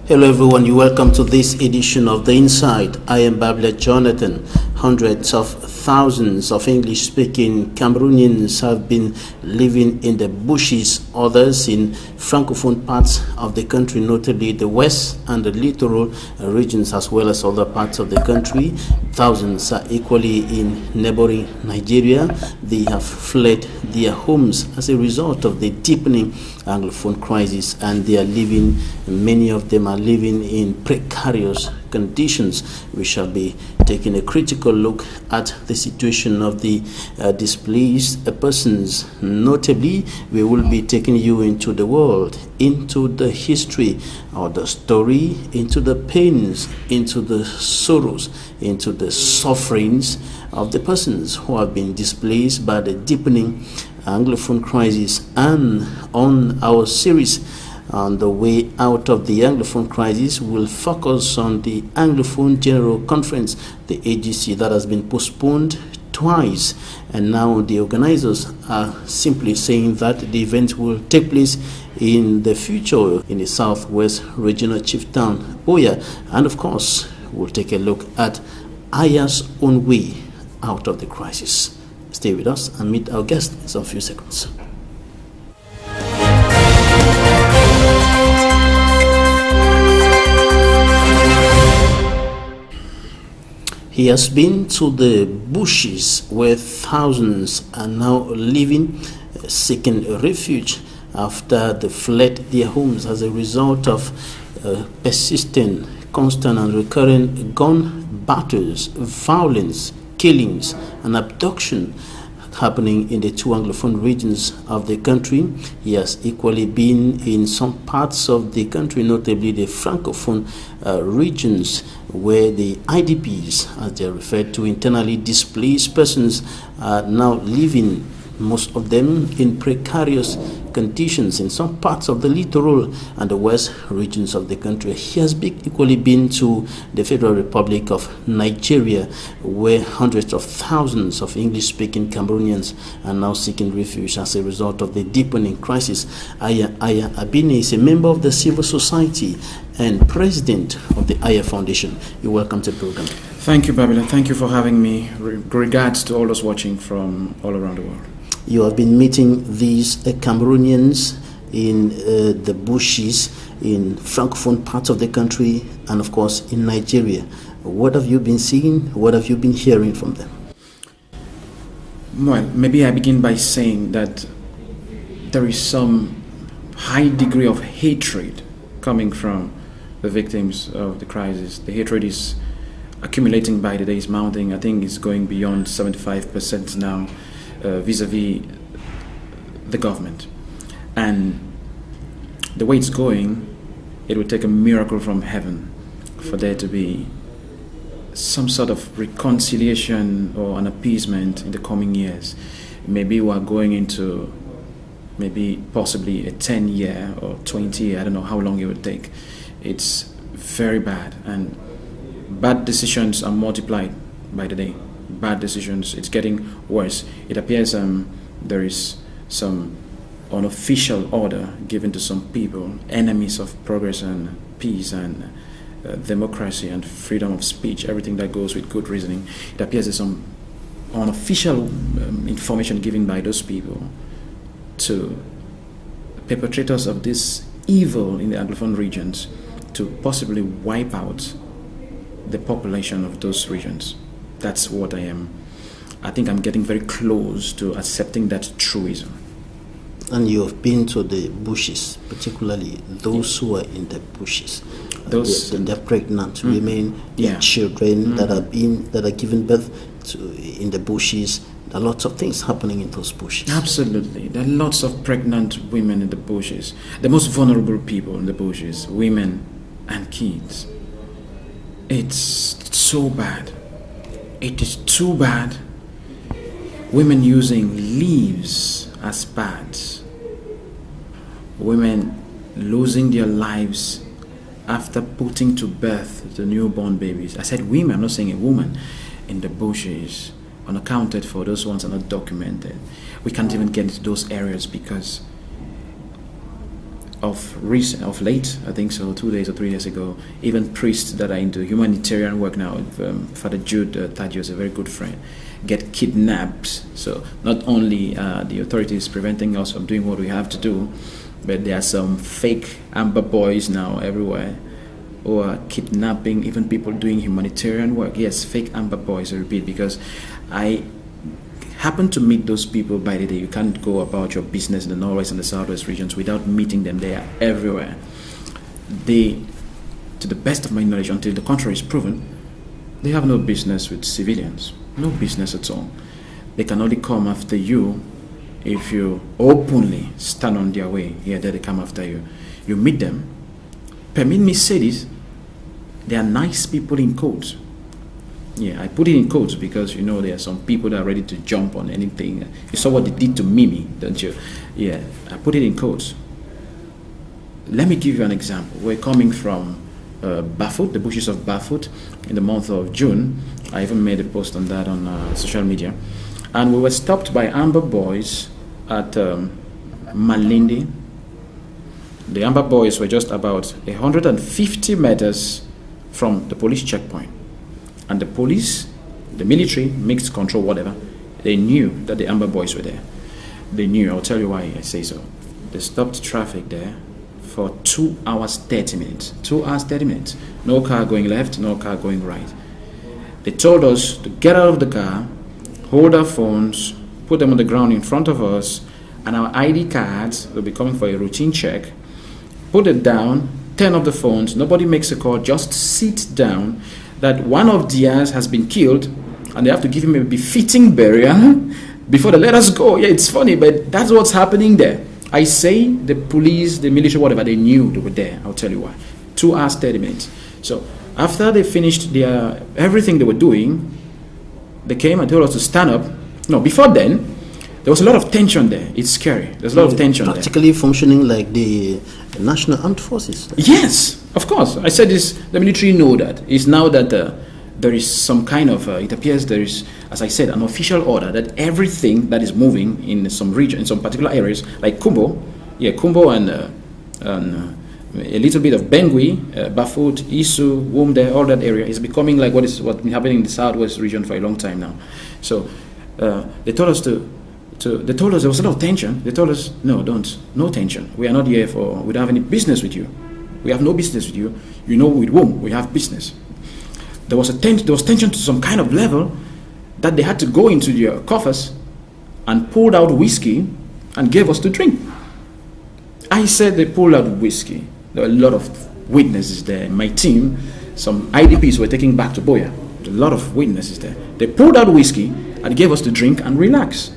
Hello everyone, you're welcome to this edition of The Inside. I am Babla Jonathan. Hundreds of thousands of English-speaking Cameroonians have been living in the bushes, others in francophone parts of the country, notably the west and the littoral regions, as well as other parts of the country. Thousands are equally in neighboring Nigeria. They have fled their homes as a result of the deepening Anglophone crisis, and they are living, many of them are living in precarious conditions. We shall be taking a critical look at the situation of the displaced persons. Notably, we will be taking you into the world, into the history or the story, into the pains, into the sorrows, into the sufferings of the persons who have been displaced by the deepening Anglophone crisis. And on our series on the way out of the Anglophone crisis, will focus on the Anglophone General Conference, the AGC, that has been postponed twice, and now the organizers are simply saying that the event will take place in the future in the southwest regional chieftain AYAH. And of course, we'll take a look at AYAH's own way out of the crisis. Stay with us and meet our guest in some few seconds. He has been to the bushes where thousands are now living, seeking refuge after they fled their homes as a result of persistent, constant and recurrent gun battles, violence, killings and abduction happening in the two Anglophone regions of the country. He has equally been in some parts of the country, notably the francophone regions, where the IDPs, as they are referred to, internally displaced persons, are now living, most of them in precarious conditions in some parts of the littoral and the west regions of the country. He has equally been to the Federal Republic of Nigeria, where hundreds of thousands of English-speaking Cameroonians are now seeking refuge as a result of the deepening crisis. AYAH AYAH ABINE is a member of the civil society and president of the AYAH Foundation. You're welcome to the program. Thank you, Babylon. Thank you for having me. Regards to all those watching from all around the world. You have been meeting these Cameroonians in the bushes, in francophone parts of the country, and of course in Nigeria. What have you been seeing? What have you been hearing from them? Well, maybe I begin by saying that there is some high degree of hatred coming from the victims of the crisis. The hatred is accumulating by the day, is mounting. I think it's going beyond 75% now. Vis-a-vis the government, and the way it's going, it will take a miracle from heaven for there to be some sort of reconciliation or an appeasement in the coming years. Maybe we are going into possibly a 10-year or 20-year, I don't know how long it will take. It's very bad, and bad decisions are multiplied by the day. Bad decisions, it's getting worse. It appears there is some unofficial order given to some people, enemies of progress and peace and democracy and freedom of speech, everything that goes with good reasoning. It appears there's some unofficial information given by those people to perpetrators of this evil in the Anglophone regions to possibly wipe out the population of those regions. That's what I think I'm getting very close to accepting that truism. And you have been to the bushes, particularly those who are in the bushes. They're pregnant women, children that are given birth to in the bushes. There are lots of things happening in those bushes. Absolutely. There are lots of pregnant women in the bushes. The most vulnerable people in the bushes, women and kids. It's so bad. It is too bad. Women using leaves as pads. Women losing their lives after putting to birth the newborn babies. I said women, I'm not saying a woman, in the bushes, unaccounted for. Those ones are not documented. We can't even get into those areas because of late, I think so, 2 days or 3 days ago, even priests that are into humanitarian work now, Father Jude Tadio is a very good friend, get kidnapped. So not only the authorities preventing us from doing what we have to do, but there are some fake amber boys now everywhere who are kidnapping even people doing humanitarian work. Yes, fake amber boys, I repeat, because I happen to meet those people by the day. You can't go about your business in the northwest and the southwest regions without meeting them. They are everywhere. They, to the best of my knowledge, until the contrary is proven, they have no business with civilians. No business at all. They can only come after you if you openly stand on their way. Yeah, there they come after you. You meet them. Permit me say this, they are nice people in quotes. Yeah, I put it in quotes because, you know, there are some people that are ready to jump on anything. You saw what they did to Mimi, don't you? Yeah, I put it in quotes. Let me give you an example. We're coming from Bafut, the bushes of Bafut, in the month of June. I even made a post on that on social media. And we were stopped by amber boys at Malindi. The amber boys were just about 150 meters from the police checkpoint. And the police, the military, mixed control, whatever, they knew that the amber boys were there. They knew. I'll tell you why I say so. They stopped traffic there for 2 hours 30 minutes. 2 hours 30 minutes. No car going left, no car going right. They told us to get out of the car, hold our phones, put them on the ground in front of us, and our ID cards will be coming for a routine check. Put it down, turn off the phones, nobody makes a call, just sit down. That one of theirs has been killed, and they have to give him a befitting burial before they let us go. Yeah, it's funny, but that's what's happening there. I say the police, the military, whatever, they knew they were there. I'll tell you why. 2 hours, 30 minutes. So after they finished their everything they were doing, they came and told us to stand up. No, before then, there was a lot of tension there. It's scary. There's a lot of tension there. Practically functioning like the National Armed Forces. Yes, of course. I said this, the military know that. It's now that there is some kind of, it appears there is, as I said, an official order that everything that is moving in some region, in some particular areas, like Kumbo, and a little bit of Bengui, Bafut, Isu, Wumde, all that area is becoming like what's been happening in the southwest region for a long time now. So they told us they told us there was a lot of tension. They told us, no tension. We are not here we don't have any business with you. We have no business with you. You know with whom we have business. There was tension to some kind of level that they had to go into their coffers and pulled out whiskey and gave us to drink. I said they pulled out whiskey. There were a lot of witnesses there. In my team, some IDPs were taken back to Boya. A lot of witnesses there. They pulled out whiskey and gave us to drink and relax.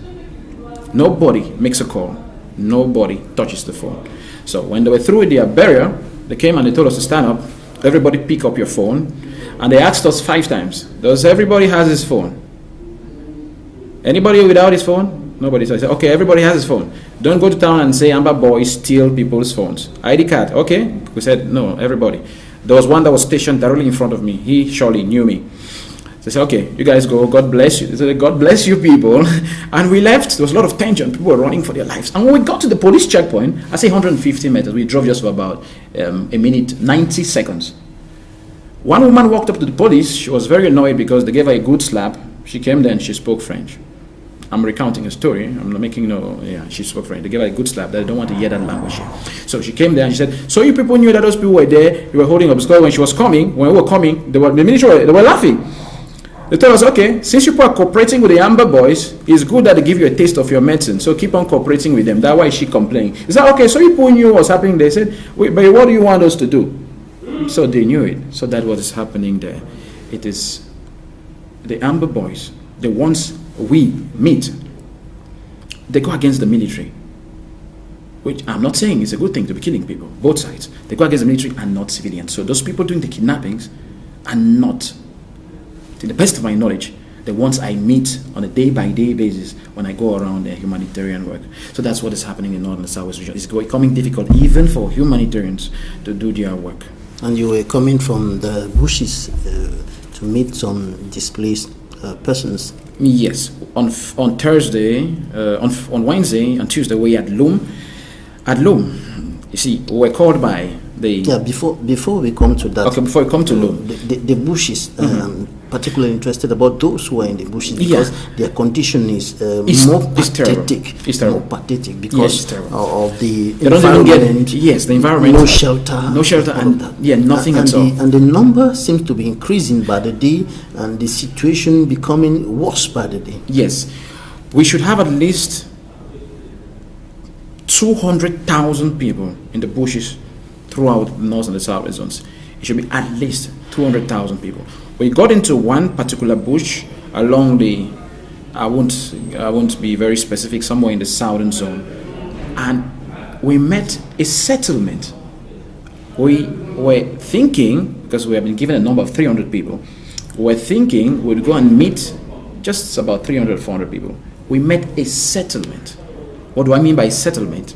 Nobody makes a call. Nobody touches the phone. So when they were through with their burial, they came and they told us to stand up. Everybody pick up your phone. And they asked us 5 times, does everybody has his phone? Anybody without his phone? Nobody. So I said, okay, everybody has his phone. Don't go to town and say amber boys steal people's phones. ID card, okay? We said, no, everybody. There was one that was stationed directly in front of me. He surely knew me. So I said, okay, you guys go, God bless you. They said, God bless you people. And we left. There was a lot of tension. People were running for their lives. And when we got to the police checkpoint, I say 150 meters. We drove just for about a minute, 90 seconds. One woman walked up to the police. She was very annoyed because they gave her a good slap. She came there and she spoke French. I'm recounting a story. I'm not making she spoke French. They gave her a good slap. They don't want to hear that language. So she came there and she said, so you people knew that those people were there, you were holding up. Because when she was coming, when we were coming, the military, they were laughing. They told us, okay, since you people are cooperating with the amber boys, it's good that they give you a taste of your medicine. So keep on cooperating with them. That's why she complained. Is that okay? So you people knew what's happening. They said, wait, but what do you want us to do? So they knew it. So that's what is happening there. It is the amber boys, the ones we meet, they go against the military. Which I'm not saying is a good thing to be killing people, both sides. They go against the military and not civilians. So those people doing the kidnappings are not, to the best of my knowledge, the ones I meet on a day-by-day basis when I go around the humanitarian work. So that's what is happening in North and Southwest region. It's becoming difficult even for humanitarians to do their work. And you were coming from the bushes to meet some displaced persons. Yes, on Thursday, on Wednesday and Tuesday we at Loom. At Loom, You see, we were called by the... Yeah, before we come to that... Okay, before we come to Loam. The bushes, I'm particularly interested about those who are in the bushes, because their condition is more pathetic. It's terrible. More pathetic because of the they environment. Don't even get, the environment. No shelter. No shelter and nothing at all. And the number seems to be increasing by the day, and the situation becoming worse by the day. Yes. We should have at least 200,000 people in the bushes throughout the north and the south zones. It should be at least 200,000 people. We got into one particular bush along the, I won't be very specific, somewhere in the southern zone, and we met a settlement. We were thinking, because we have been given a number of 300 people, we were thinking we'd go and meet just about 300, 400 people. We met a settlement. What do I mean by settlement?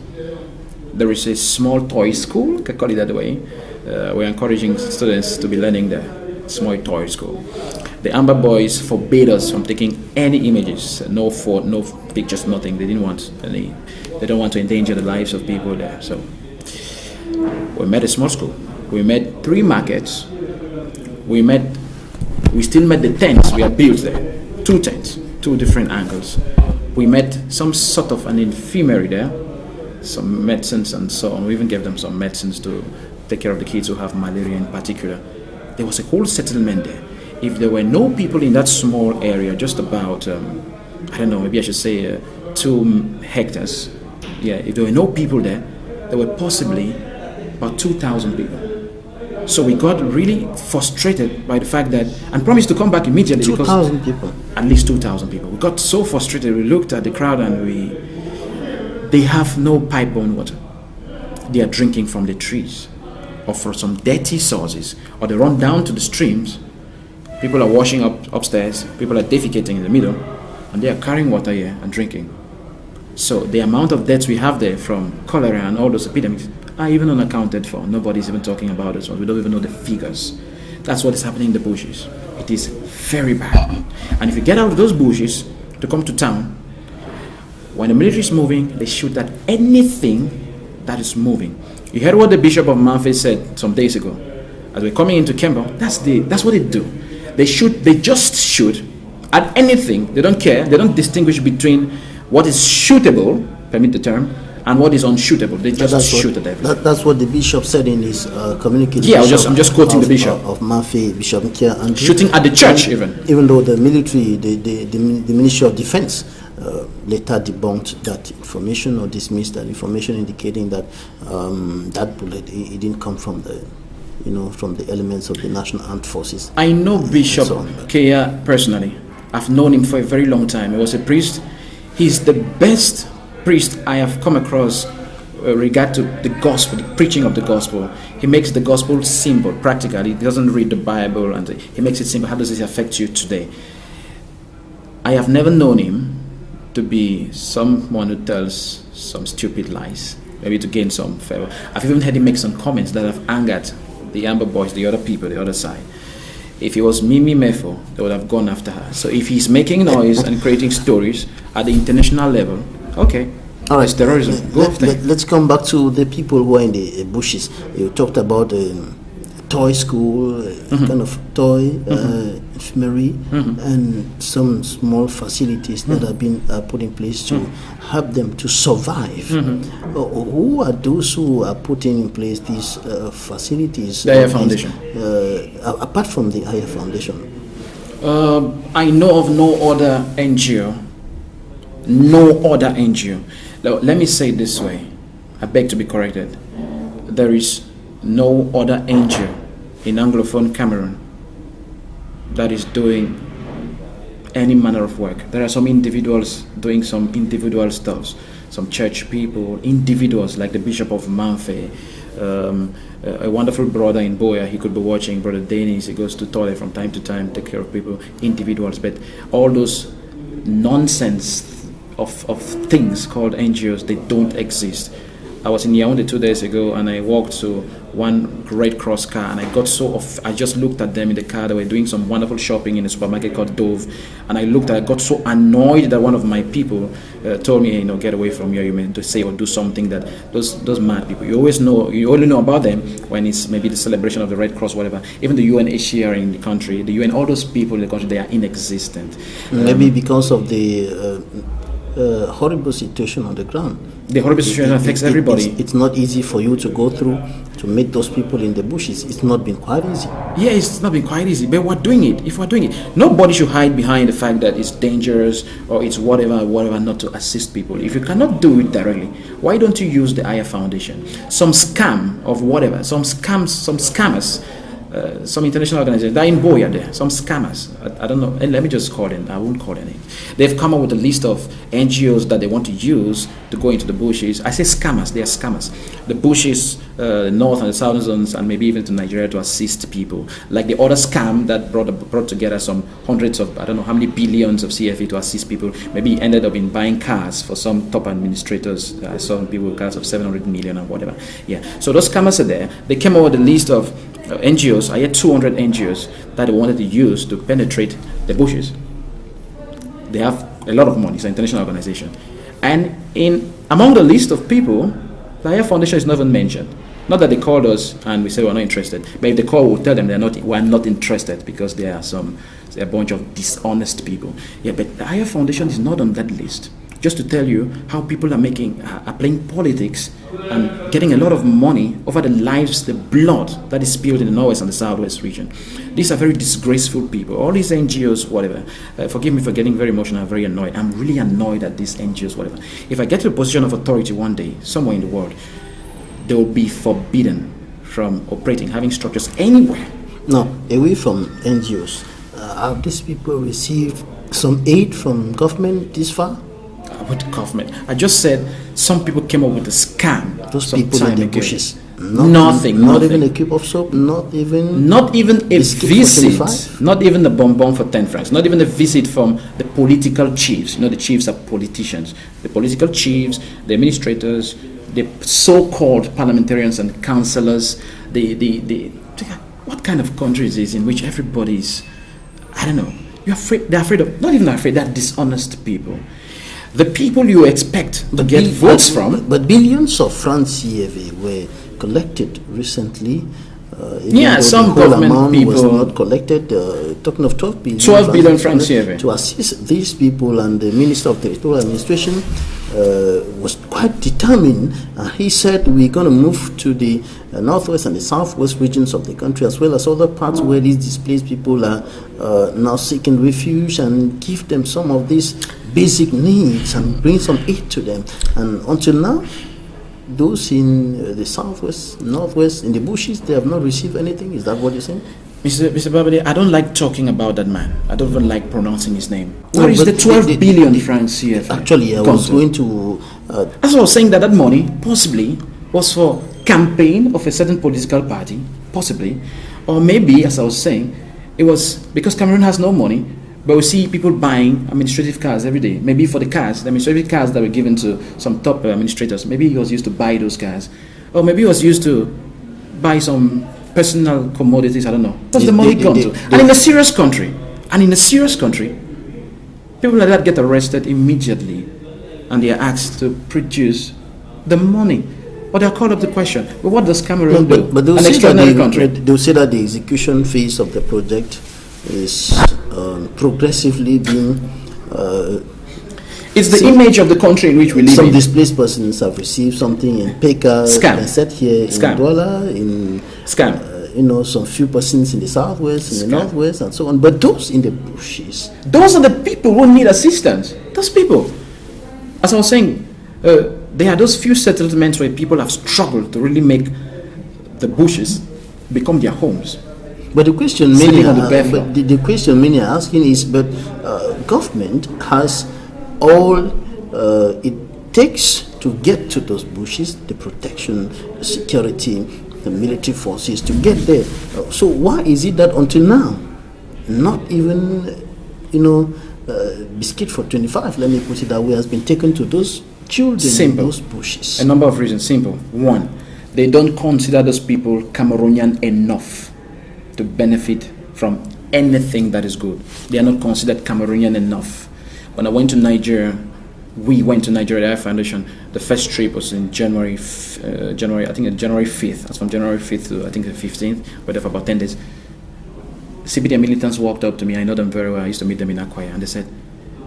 There is a small toy school, I can call it that way. We're encouraging students to be learning there. Small toy school. The Amber Boys forbade us from taking any images, no pictures, nothing. They didn't want any. They don't want to endanger the lives of people there. So we met a small school. We met 3 markets. We still met the tents we had built there. 2 tents, 2 different angles. We met some sort of an infirmary there, some medicines and so on. We even gave them some medicines to take care of the kids who have malaria in particular. There was a whole settlement there. If there were no people in that small area, just about, I don't know, maybe I should say 2 hectares. Yeah, if there were no people there were possibly about 2,000 people. So we got really frustrated by the fact that, and promised to come back immediately. 2,000 people? At least 2,000 people. We got so frustrated, we looked at the crowd and they have no pipe-borne water. They are drinking from the trees or from some dirty sources, or they run down to the streams. People are washing up upstairs, people are defecating in the middle, and they are carrying water here and drinking. So the amount of deaths we have there from cholera and all those epidemics are even unaccounted for. Nobody's even talking about this one. We don't even know the figures. That's what is happening in the bushes. It is very bad. And if you get out of those bushes to come to town, when the military is moving, they shoot at anything that is moving. You heard what the Bishop of Manfred said some days ago. As we're coming into Cameroun, that's what they do. They just shoot at anything. They don't care. They don't distinguish between what is shootable, permit the term, and what is unshootable. They just shoot at everything. That's what the bishop said in his communication. Yeah, I'm just quoting the bishop of Manfred, Bishop Nkia. Shooting at the church, even though the military, the Ministry of Defense later debunked that information or dismissed that information, indicating that that bullet it didn't come from the elements of the National Armed Forces. I know Bishop Nkia personally. I've known him for a very long time. He was a priest. He's the best priest I have come across regard to the gospel, the preaching of the gospel. He makes the gospel simple, practical. He doesn't read the Bible, and he makes it simple. How does it affect you today? I have never known him to be someone who tells some stupid lies, maybe to gain some favor. I've even heard him make some comments that have angered the Amber Boys, the other people, the other side. If it was Mimi Mefo, they would have gone after her. So if he's making noise and creating stories at the international level, okay, all right, it's terrorism. Let's come back to the people who are in the bushes. You talked about a toy school, kind of toy infirmary, and some small facilities that have been put in place to help them to survive. Who are those who are putting in place these facilities? The AYAH Foundation. Apart from the AYAH Foundation. I know of no other NGO. No other NGO. Now, let me say it this way. I beg to be corrected. There is no other NGO in Anglophone Cameroon that is doing any manner of work. There are some individuals doing some individual stuff, some church people, individuals like the Bishop of Manfred, a wonderful brother in Boya. He could be watching, Brother Dennis. He goes to toilet from time to time, take care of people, individuals. But all those nonsense of things called NGOs, they don't exist. I was in Yaoundé 2 days ago, and I walked to one Red Cross car, and I got I just looked at them in the car. They were doing some wonderful shopping in a supermarket called Dove, and I got so annoyed that one of my people told me, get away from here. You mean to say or do something that those mad people. You only know about them when it's maybe the celebration of the Red Cross, whatever. Even the UNHCR in the country, the UN, all those people in the country, they are inexistent. Maybe because of the horrible situation on the ground. The horrible situation affects everybody. It's not easy for you to go through to meet those people in the bushes. It's not been quite easy. Yeah, it's not been quite easy, but we're doing it. If we're doing it, nobody should hide behind the fact that it's dangerous or it's whatever, not to assist people. If you cannot do it directly, why don't you use the AYAH Foundation? Some scam of whatever, some scammers, some international organizations, they're in Boya there, some scammers, I don't know, and let me just call them, I won't call their name. They've come up with a list of NGOs that they want to use to go into the bushes. I say scammers, they are scammers. The bushes, the north and the southern zones, and maybe even to Nigeria to assist people. Like the other scam that brought together some hundreds of, I don't know how many billions of CFA to assist people, maybe ended up in buying cars for some top administrators. I saw people with cars of 700 million or whatever. Yeah, so those scammers are there. They came up with a list of NGOs. I had 200 NGOs that they wanted to use to penetrate the bushes. They have a lot of money. It's an international organization. And among the list of people, the AYAH Foundation is not even mentioned. Not that they called us and we said we're not interested, but if they call, we'll tell them we're not interested because there are a bunch of dishonest people. Yeah, but the AYAH Foundation is not on that list. Just to tell you how people are playing politics and getting a lot of money over the lives, the blood that is spilled in the northwest and the southwest region. These are very disgraceful people. All these NGOs, whatever. Forgive me for getting very emotional. I'm very annoyed. I'm really annoyed at these NGOs, whatever. If I get to a position of authority one day, somewhere in the world, they will be forbidden from operating, having structures anywhere. Now, away from NGOs, have these people received some aid from government this far? What government? I just said some people came up with a scam. Those people in the bushes. Nothing. Not even a cube of soap. Not even a visit. Not even the bonbon for 10 francs. Not even a visit from the political chiefs. The chiefs are politicians. The political chiefs, the administrators, the so-called parliamentarians and councillors. What kind of country is this in which everybody's, I don't know. They're afraid of. Not even afraid. They're dishonest people. The people you expect to get votes from. But billions of francs CFA were collected recently. Some the whole government amount people was not collected. Talking of 12 billion. 12 billion francs CFA. To assist these people, and the Minister of Territorial Administration was quite determined. He said we're going to move to the northwest and the southwest regions of the country, as well as other parts where these displaced people are now seeking refuge, and give them some of these basic needs and bring some aid to them. And until now, those in the southwest, northwest, in the bushes, they have not received anything. Is that what you're saying? Mr. Babade, I don't like talking about that man. I don't even like pronouncing his name. Where is the 12 billion francs here? Actually, I was going to... As I was saying, that money possibly was for campaign of a certain political party, possibly. Or maybe, as I was saying, it was because Cameroon has no money, but we see people buying administrative cars every day. Maybe for the cars, the administrative cars that were given to some top administrators, maybe he was used to buy those cars. Or maybe he was used to buy some personal commodities, I don't know. What's the money gone to? And in a serious country, people like that get arrested immediately and they are asked to produce the money. But they're called up the question, well, what does Cameroon do? But they'll say that the execution phase of the project is progressively being... it's the image of the country in which we live some in. Some displaced persons have received something in Peka, and set here in Douala, in some few persons in the southwest, in the northwest, and so on. But those in the bushes, those are the people who need assistance. Those people, as I was saying, there are those few settlements where people have struggled to really make the bushes become their homes. But the question many are asking is, government has all it takes to get to those bushes, the protection, the security, the military forces to get there. So why is it that until now, not even, biscuit for 25, let me put it that way, has been taken to those children Simple. in those bushes? A number of reasons. Simple. One, they don't consider those people Cameroonian enough to benefit from anything that is good. They are not considered Cameroonian enough. When I went to Nigeria, we went to Nigeria, the AYAH Foundation. The first trip was in January 5th. That's from January 5th to I think the 15th. We were there for about 10 days. CPDM militants walked up to me. I know them very well. I used to meet them in AYAH, and they said,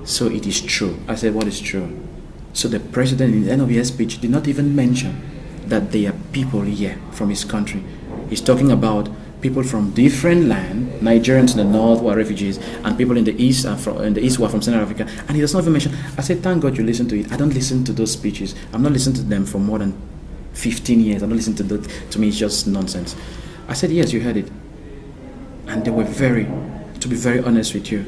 "So it is true." I said, "What is true?" So the president in the end of his speech did not even mention that there are people here from his country. He's talking about people from different land, Nigerians in the north who are refugees, and people in the east who are from Central Africa, and he does not even mention. I said, thank God you listen to it. I don't listen to those speeches. I'm not listening to them for more than 15 years. I'm not listening to that. To me, it's just nonsense. I said, yes, you heard it. And they were to be very honest with you,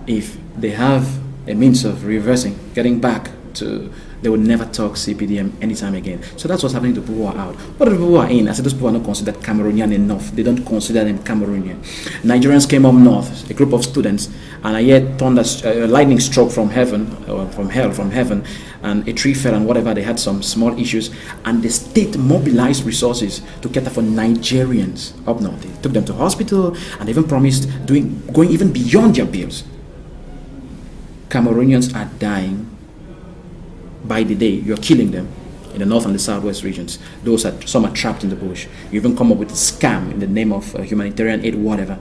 if they have a means of reversing, getting back to, they would never talk CPDM anytime again. So that's what's happening to people who are out. What are the people who are in? I said those people are not considered Cameroonian enough. They don't consider them Cameroonian. Nigerians came up north, a group of students, and I heard a lightning struck from heaven, or from heaven, and a tree fell and whatever. They had some small issues, and the state mobilized resources to cater for Nigerians up north. They took them to hospital and even promised going even beyond their bills. Cameroonians are dying by the day. You're killing them in the north and the southwest regions. Some are trapped in the bush. You even come up with a scam in the name of humanitarian aid, whatever,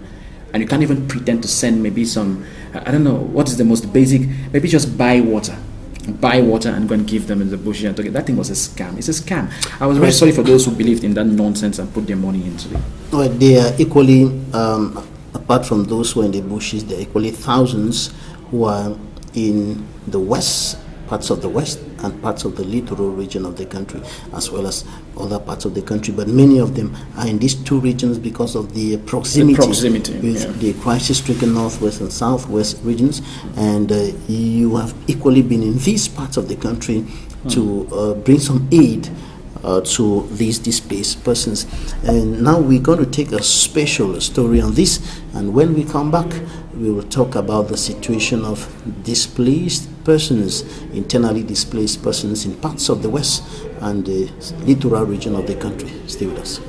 and you can't even pretend to send maybe some, I don't know, what is the most basic, maybe just buy water and go and give them in the bush. And that thing was a scam. It's a scam. I was very sorry for those who believed in that nonsense and put their money into it. Well, they are equally, apart from those who are in the bushes, there are equally thousands who are in the west, parts of the west, and parts of the littoral region of the country, as well as other parts of the country. But many of them are in these two regions because of the proximity with the crisis-stricken northwest and southwest regions. And you have equally been in these parts of the country to bring some aid to these displaced persons. And now we're going to take a special story on this, and when we come back we will talk about the situation of displaced persons, internally displaced persons in parts of the west and the littoral region of the country. Stay with us.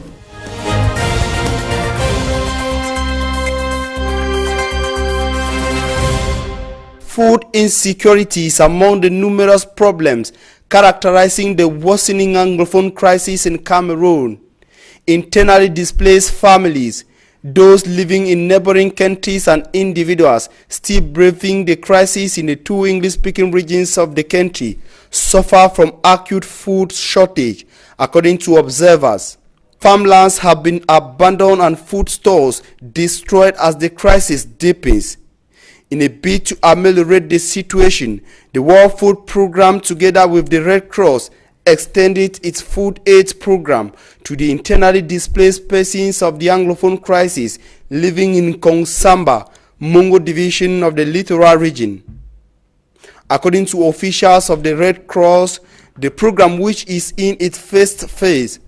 Food insecurity is among the numerous problems characterizing the worsening Anglophone crisis in Cameroon. Internally displaced families, those living in neighboring countries, and individuals still braving the crisis in the two English-speaking regions of the country suffer from acute food shortage, according to observers. Farmlands have been abandoned and food stores destroyed as the crisis deepens. In a bid to ameliorate the situation, the World Food Programme, together with the Red Cross, extended its food aid program to the internally displaced persons of the Anglophone crisis living in Kongsamba, Mongo division of the littoral region. According to officials of the Red Cross, the program, which is in its first phase,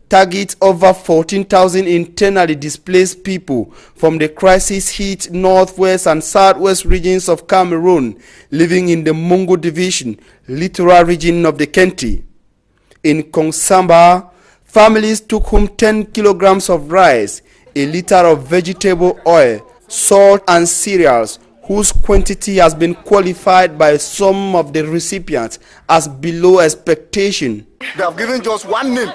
targets over 14,000 internally displaced people from the crisis-hit northwest and southwest regions of Cameroon living in the Mongo division, littoral region of the country. In Kongsamba, families took home 10 kilograms of rice, a liter of vegetable oil, salt and cereals, whose quantity has been qualified by some of the recipients as below expectation. They have given just one name,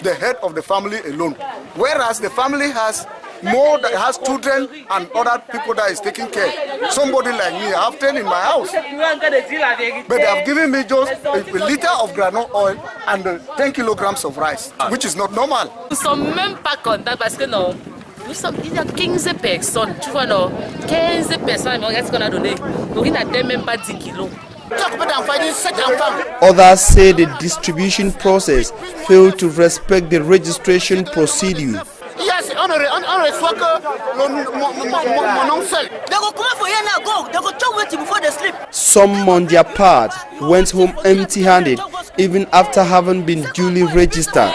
the head of the family alone, whereas the family has more, that has children and other people that is taking care. Somebody like me, I have 10 in my house, but they have given me just a liter of granule oil and 10 kilograms of rice, which is not normal. Nous sommes même pas contents parce que non, nous sommes, il y a 15 personnes, tu vois non, 15 personnes, mais regarde ce qu'on a donné, donc il n'atteint même pas 10 kilos. Others say the distribution process failed to respect the registration procedure. Some on their part went home empty-handed even after having been duly registered.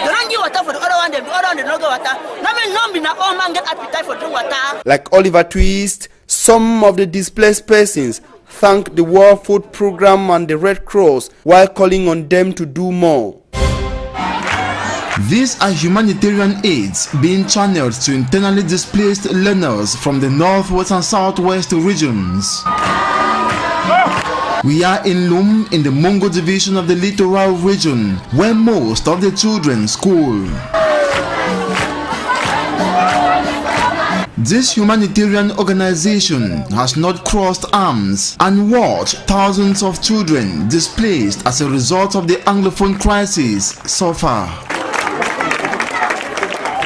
Like Oliver Twist, some of the displaced persons thanked the World Food Programme and the Red Cross while calling on them to do more. These are humanitarian aids being channeled to internally displaced learners from the northwest and southwest regions. We are in Lum in the Mongo division of the littoral region, where most of the children school. This humanitarian organization has not crossed arms and watched thousands of children displaced as a result of the Anglophone crisis suffer.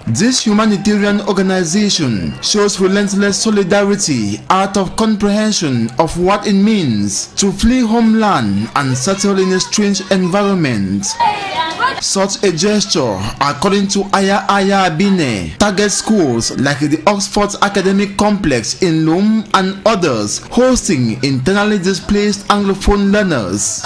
This humanitarian organization shows relentless solidarity out of comprehension of what it means to flee homeland and settle in a strange environment. Such a gesture, according to AYAH AYAH ABINE, targets schools like the Oxford Academic Complex in Lum and others hosting internally displaced Anglophone learners.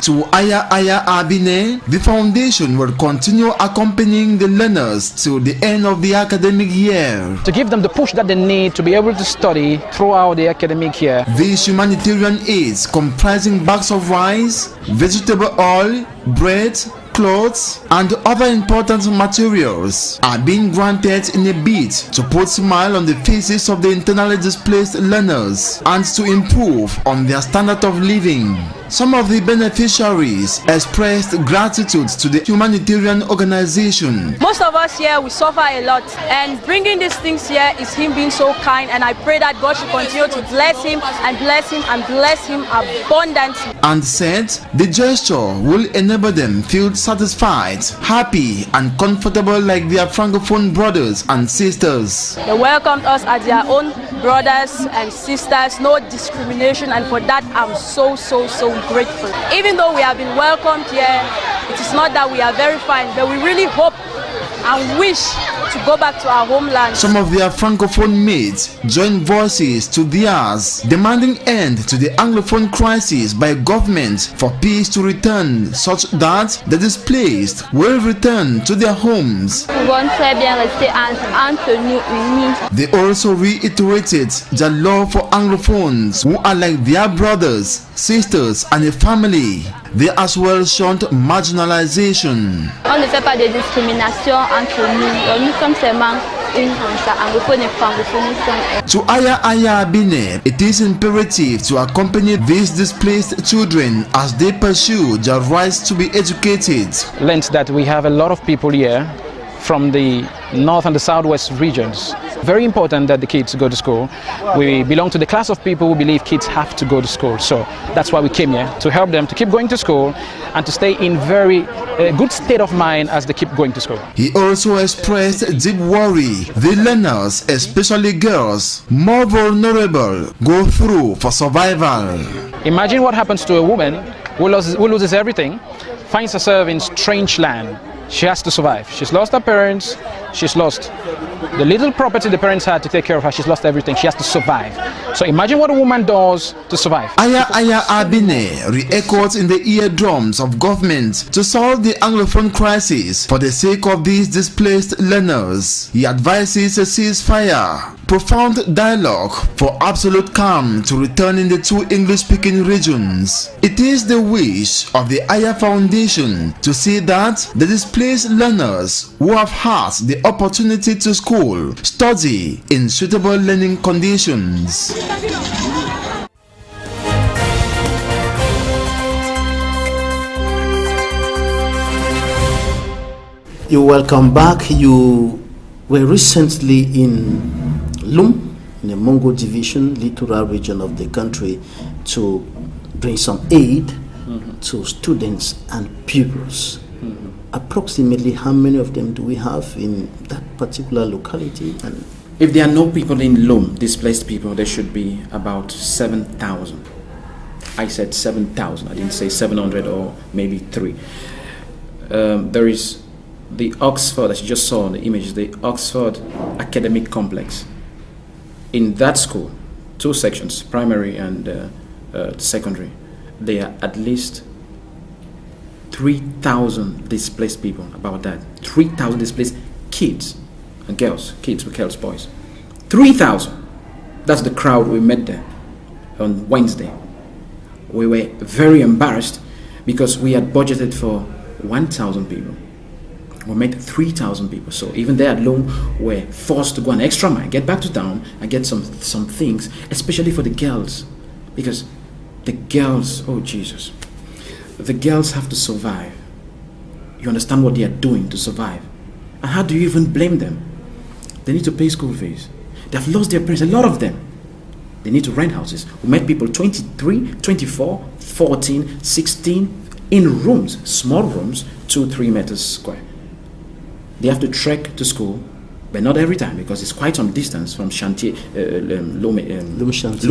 To AYAH AYAH ABINE, the foundation will continue accompanying the learners till the end of the academic year, to give them the push that they need to be able to study throughout the academic year. These humanitarian aids, comprising bags of rice, vegetable oil, bread, clothes, and other important materials, are being granted in a bid to put a smile on the faces of the internally displaced learners and to improve on their standard of living. Some of the beneficiaries expressed gratitude to the humanitarian organization. Most of us here, we suffer a lot, and bringing these things here is him being so kind, and I pray that God should continue to bless him and bless him and bless him abundantly. And said the gesture will enable them feel satisfied, happy and comfortable like their Francophone brothers and sisters. They welcomed us as their own brothers and sisters, no discrimination, and for that I'm so grateful. Even though we have been welcomed here, it is not that we are very fine, but we really hope and wish to go back to our homeland. Some of their Francophone mates joined voices to theirs, demanding end to the Anglophone crisis by government for peace to return, such that the displaced will return to their homes. They also reiterated the love for Anglophones who are like their brothers, sisters and a family. They as well shunned marginalization. On ne fait pas de discrimination entre nous. Nous sommes seulement une anglophone et francophone. To AYAH AYAH ABINE, it is imperative to accompany these displaced children as they pursue their rights to be educated. Learned that we have a lot of people here from the north and the southwest regions. Very important that the kids go to school. We belong to the class of people who believe kids have to go to school. So that's why we came here, to help them to keep going to school and to stay in very good state of mind as they keep going to school. He also expressed deep worry the learners, especially girls, more vulnerable, go through for survival. Imagine what happens to a woman who loses everything, finds herself in strange land. She has to survive. She's lost her parents, she's lost the little property the parents had to take care of her, she's lost everything, she has to survive. So imagine what a woman does to survive. AYAH AYAH ABINE re-echoes in the eardrums of government to solve the Anglophone crisis for the sake of these displaced learners. He advises a ceasefire, profound dialogue for absolute calm to return in the two English-speaking regions. It is the wish of the AYAH Foundation to see that the displaced learners who have had the opportunity to school study in suitable learning conditions. You're welcome back. You were recently in Lum, in the Mongo division, littoral region of the country, to bring some aid to students and pupils. Approximately how many of them do we have in that particular locality? And if there are no people in Lum, displaced people, there should be about 7,000. I said 7,000. I didn't say 700 or maybe 3. There is the Oxford, as you just saw in the images, the Oxford Academic Complex. In that school, 2 sections, primary and secondary, there are at least 3,000 displaced people, about that. 3,000 displaced kids and girls, kids with girls, boys. 3,000. That's the crowd we met there. on Wednesday. We were very embarrassed because we had budgeted for 1,000 people. We met 3,000 people. So even they alone were forced to go an extra mile, get back to town and get some things, especially for the girls. Because the girls, oh Jesus, the girls have to survive. You understand what they are doing to survive. And how do you even blame them? They need to pay school fees. They have lost their parents, a lot of them. They need to rent houses. We met people 23, 24, 14, 16 in rooms, small rooms, 2-3 meters square. They have to trek to school, but not every time because it's quite some distance from Chantier, Loom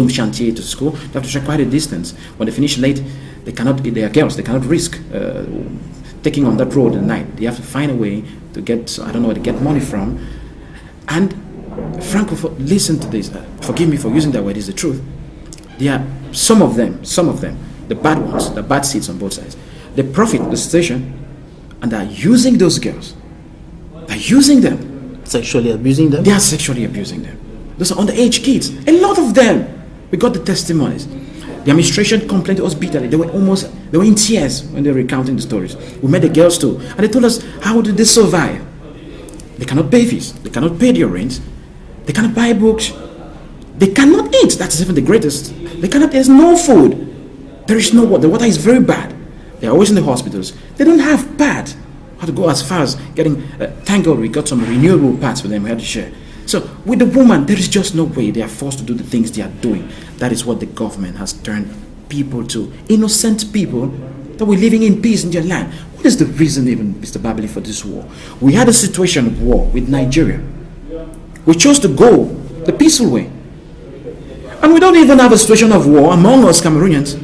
Chantier to school. They have to trek quite a distance. When they finish late, they are girls, they cannot risk taking on that road at night. They have to find a way to get, I don't know where to get money from. And Franco, listen to this. Forgive me for using that word, it's the truth. There are some of them, the bad ones, the bad seeds on both sides. They profit the situation and are using those girls. They're using them. Sexually abusing them? They are sexually abusing them. Those are underage kids. A lot of them. We got the testimonies. The administration complained to us bitterly. They were in tears when they were recounting the stories. We met the girls too. And they told us, how did they survive? They cannot pay fees. They cannot pay their rent. They cannot buy books. They cannot eat. That's even the greatest. There's no food. There is no water. The water is very bad. They're always in the hospitals. They don't have pads. How to go as far as getting, thank God we got some renewable pads for them we had to share. So with the woman, there is just no way. They are forced to do the things they are doing. That is what the government has turned people to. Innocent people that were living in peace in their land. What is the reason even, Mr. Babili, for this war? We had a situation of war with Nigeria. We chose to go the peaceful way. And we don't even have a situation of war among us Cameroonians.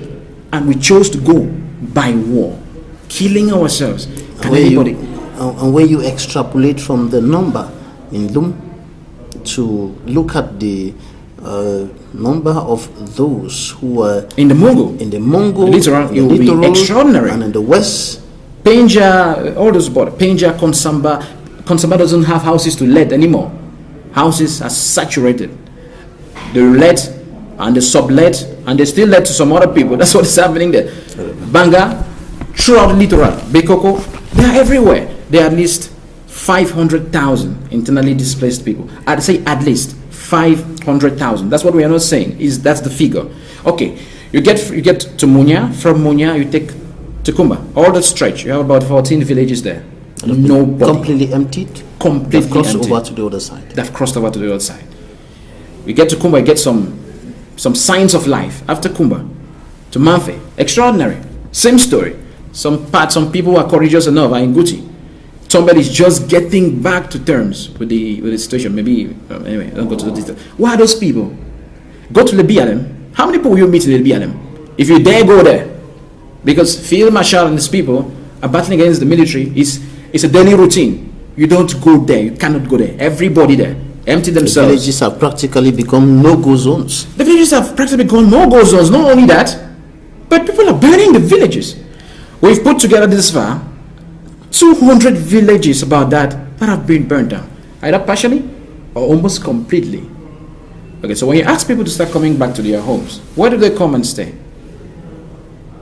And we chose to go by war, killing ourselves. And when you extrapolate from the number in Lum to look at the number of those who are in the Mungo, littoral, it will be extraordinary. And in the west, Penja, all those borders, Penja, Konsamba doesn't have houses to let anymore. Houses are saturated. They let and they sublet and they still let to some other people. That's what is happening there. Banga, throughout littoral, Bekoko, they are everywhere. There are at least 500,000 internally displaced people. I'd say at least 500,000. That's what we are not saying. That's the figure. Okay, you get to Munya. From Munya, you take Tukumba. All that stretch, you have about 14 villages there. Nobody. Completely emptied. Completely They've crossed empty. over to the other side. They've crossed over to the other side. We get to Kumba, you get some signs of life. After Kumba, to Manfe, extraordinary. Same story. Some people are courageous enough, are in Guti. Somebody is just getting back to terms with the situation. Maybe, anyway, don't go to the detail. Who are those people? Go to the BLM. How many people will you meet in the BLM? If you dare go there. Because Field Marshal and his people are battling against the military. It's a daily routine. You don't go there. You cannot go there. Everybody there. Empty themselves. The villages have practically become no-go zones. The villages have practically become no-go zones. Not only that, but people are burning the villages. We've put together this far 200 villages about that have been burnt down, either partially or almost completely. Okay, so when you ask people to start coming back to their homes, where do they come and stay?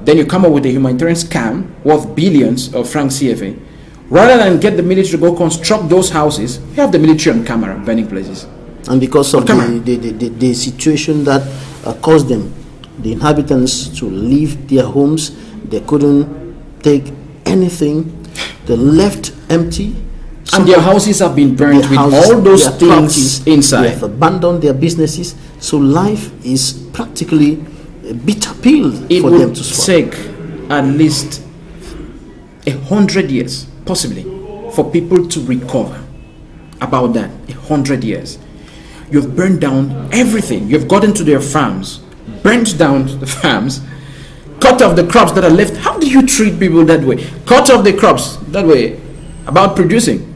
Then you come up with a humanitarian scam worth billions of francs CFA. Rather than get the military to go construct those houses, you have the military on camera burning places. And because of the situation that caused them, the inhabitants, to leave their homes, they couldn't take anything. They left empty. And their houses have been burned with all those things inside. They have abandoned their businesses. So life is practically a bitter pill for them to swallow. It would take at least 100 years, possibly, for people to recover. About that, 100 years. You've burned down everything. You've gotten to their farms, burnt down the farms, cut off the crops that are left. How do you treat people that way? Cut off the crops that way about producing.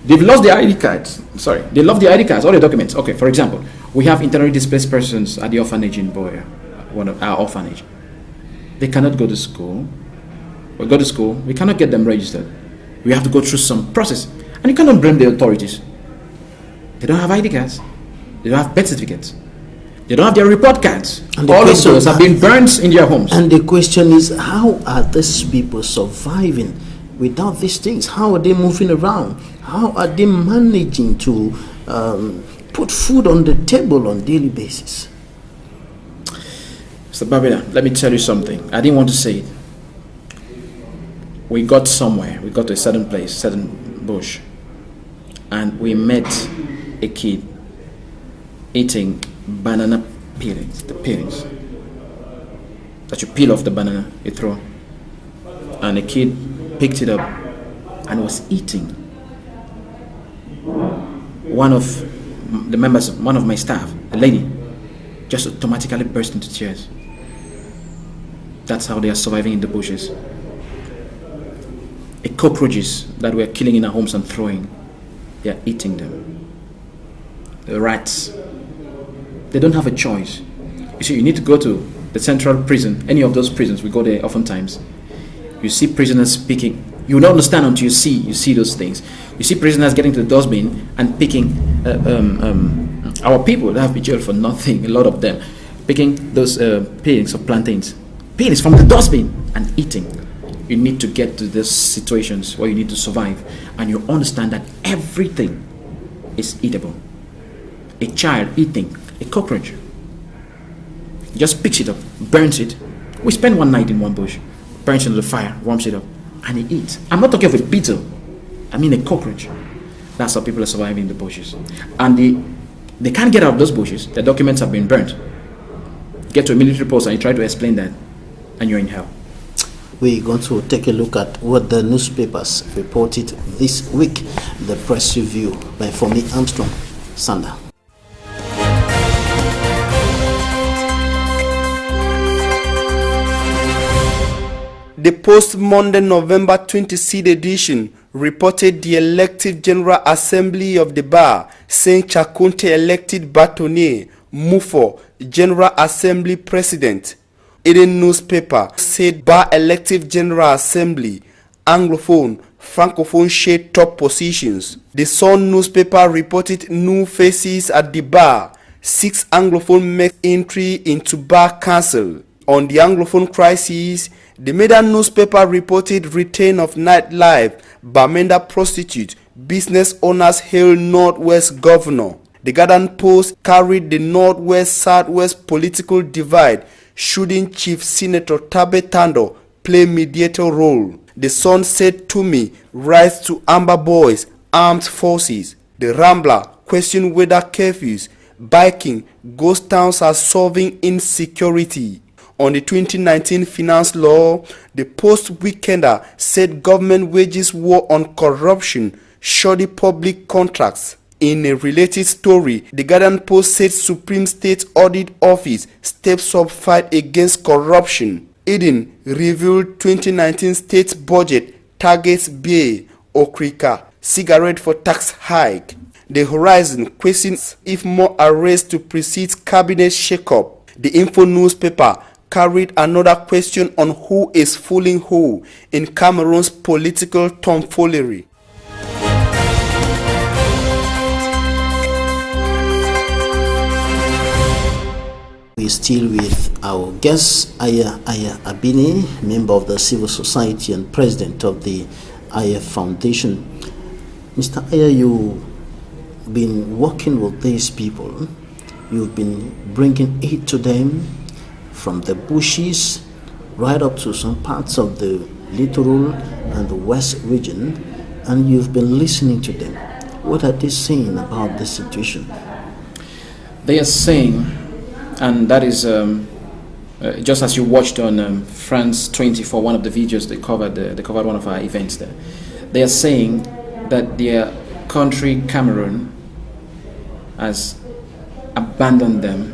They've lost their ID cards. Sorry, they lost the ID cards, all the documents. Okay, for example, we have internally displaced persons at the orphanage in Boya, one of our orphanage. They cannot go to school. We cannot get them registered. We have to go through some process. And you cannot blame the authorities. They don't have ID cards. They don't have birth certificates. They don't have their report cards. And all of those have been burnt in their homes. And the question is, how are these people surviving without these things? How are they moving around? How are they managing to put food on the table on a daily basis? Mr. Babila, let me tell you something. I didn't want to say it. We got somewhere. We got to a certain place, certain bush, and we met a kid eating banana peelings, the peelings that you peel off the banana, you throw. And a kid picked it up and was eating. One of the members, one of my staff, a lady, just automatically burst into tears. That's how they are surviving in the bushes. The cockroaches that we're killing in our homes and throwing, they are eating them. The rats, they don't have a choice. You see, you need to go to the central prison, any of those prisons, we go there oftentimes. You see prisoners picking. You don't understand until you see those things. You see prisoners getting to the dustbin and picking our people that have been jailed for nothing, a lot of them, picking those peelings of plantains. Peelings from the dustbin and eating. You need to get to these situations where you need to survive, and you understand that everything is eatable. A child eating a cockroach, he just picks it up, burns it. We spend one night in one bush, burns it into the fire, warms it up, and he eats. I'm not talking of a beetle, I mean a cockroach. That's how people are surviving in the bushes. And they can't get out of those bushes. Their documents have been burnt. Get to a military post and you try to explain that, and you're in hell. We're going to take a look at what the newspapers reported this week. The press review by Fomi Armstrong. Sanda. The Post Monday, November 26th edition reported the elective General Assembly of the Bar saying Chakunte elected Batone Mufo General Assembly President. Eden newspaper said Bar elective General Assembly, Anglophone, Francophone share top positions. The Sun newspaper reported new faces at the bar. 6 Anglophone make entry into Bar Council. On the Anglophone crisis, the Medan newspaper reported return of nightlife, Bamenda prostitute, business owners hail Northwest governor. The Garden Post carried the Northwest-Southwest political divide, shouldn't Chief Senator Tabe Tando play mediator role. The Sun said Toomey rise to Amber Boys, armed forces. The Rambler questioned whether curfews, biking, ghost towns are solving insecurity. On the 2019 finance law, the Post-Weekender said government wages war on corruption, shoddy public contracts. In a related story, the Garden Post said Supreme State Audit Office steps up fight against corruption. Eden revealed 2019 state budget targets beer, okrika, cigarette for tax hike. The Horizon questions if more arrests to precede cabinet shake-up. The Info newspaper carried another question on who is fooling who in Cameroon's political tomfoolery. We're still with our guest, AYAH AYAH ABINE, member of the civil society and president of the AYAH Foundation. Mr. AYAH, you've been working with these people. You've been bringing aid to them from the bushes right up to some parts of the littoral and the west region, and you've been listening to them. What are they saying about the situation? They are saying, and that is just as you watched on France 24, one of the videos they covered one of our events there. They are saying that their country, Cameroon, has abandoned them.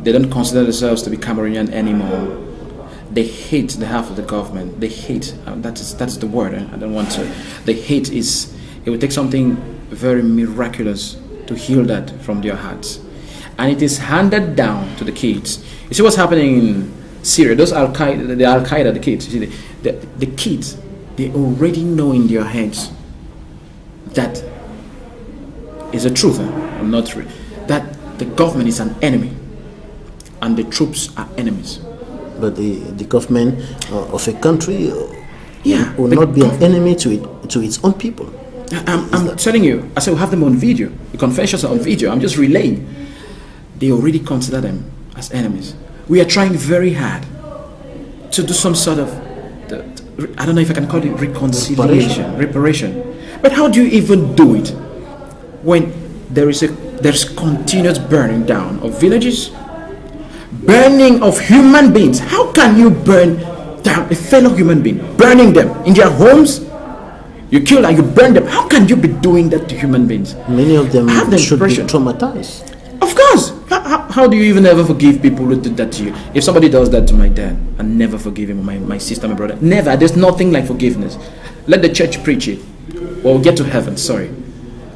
They don't consider themselves to be Cameroonian anymore. They hate the half of the government. They hate, that is the word, I don't want to. The hate is, it will take something very miraculous to heal that from their hearts. And it is handed down to the kids. You see what's happening in Syria, those the Al-Qaeda, the kids, you see, the kids, they already know in their heads that is the truth, that the government is an enemy and the troops are enemies. But the government of a country will the not be an enemy to its own people. I'm telling you, I said we have them on video. The confessions are on video. I'm just relaying. They already consider them as enemies. We are trying very hard to do some sort of, I don't know if I can call it reconciliation, reparation. But how do you even do it when there's continuous burning down of villages, burning of human beings? How can you burn down a fellow human being, burning them in their homes? You kill and you burn them. How can you be doing that to human beings? Many of them should be traumatized. Of course. How do you even ever forgive people who did that to you? If somebody does that to my dad, I never forgive him, my sister, my brother. Never. There's nothing like forgiveness. Let the church preach it. Or we'll get to heaven, sorry.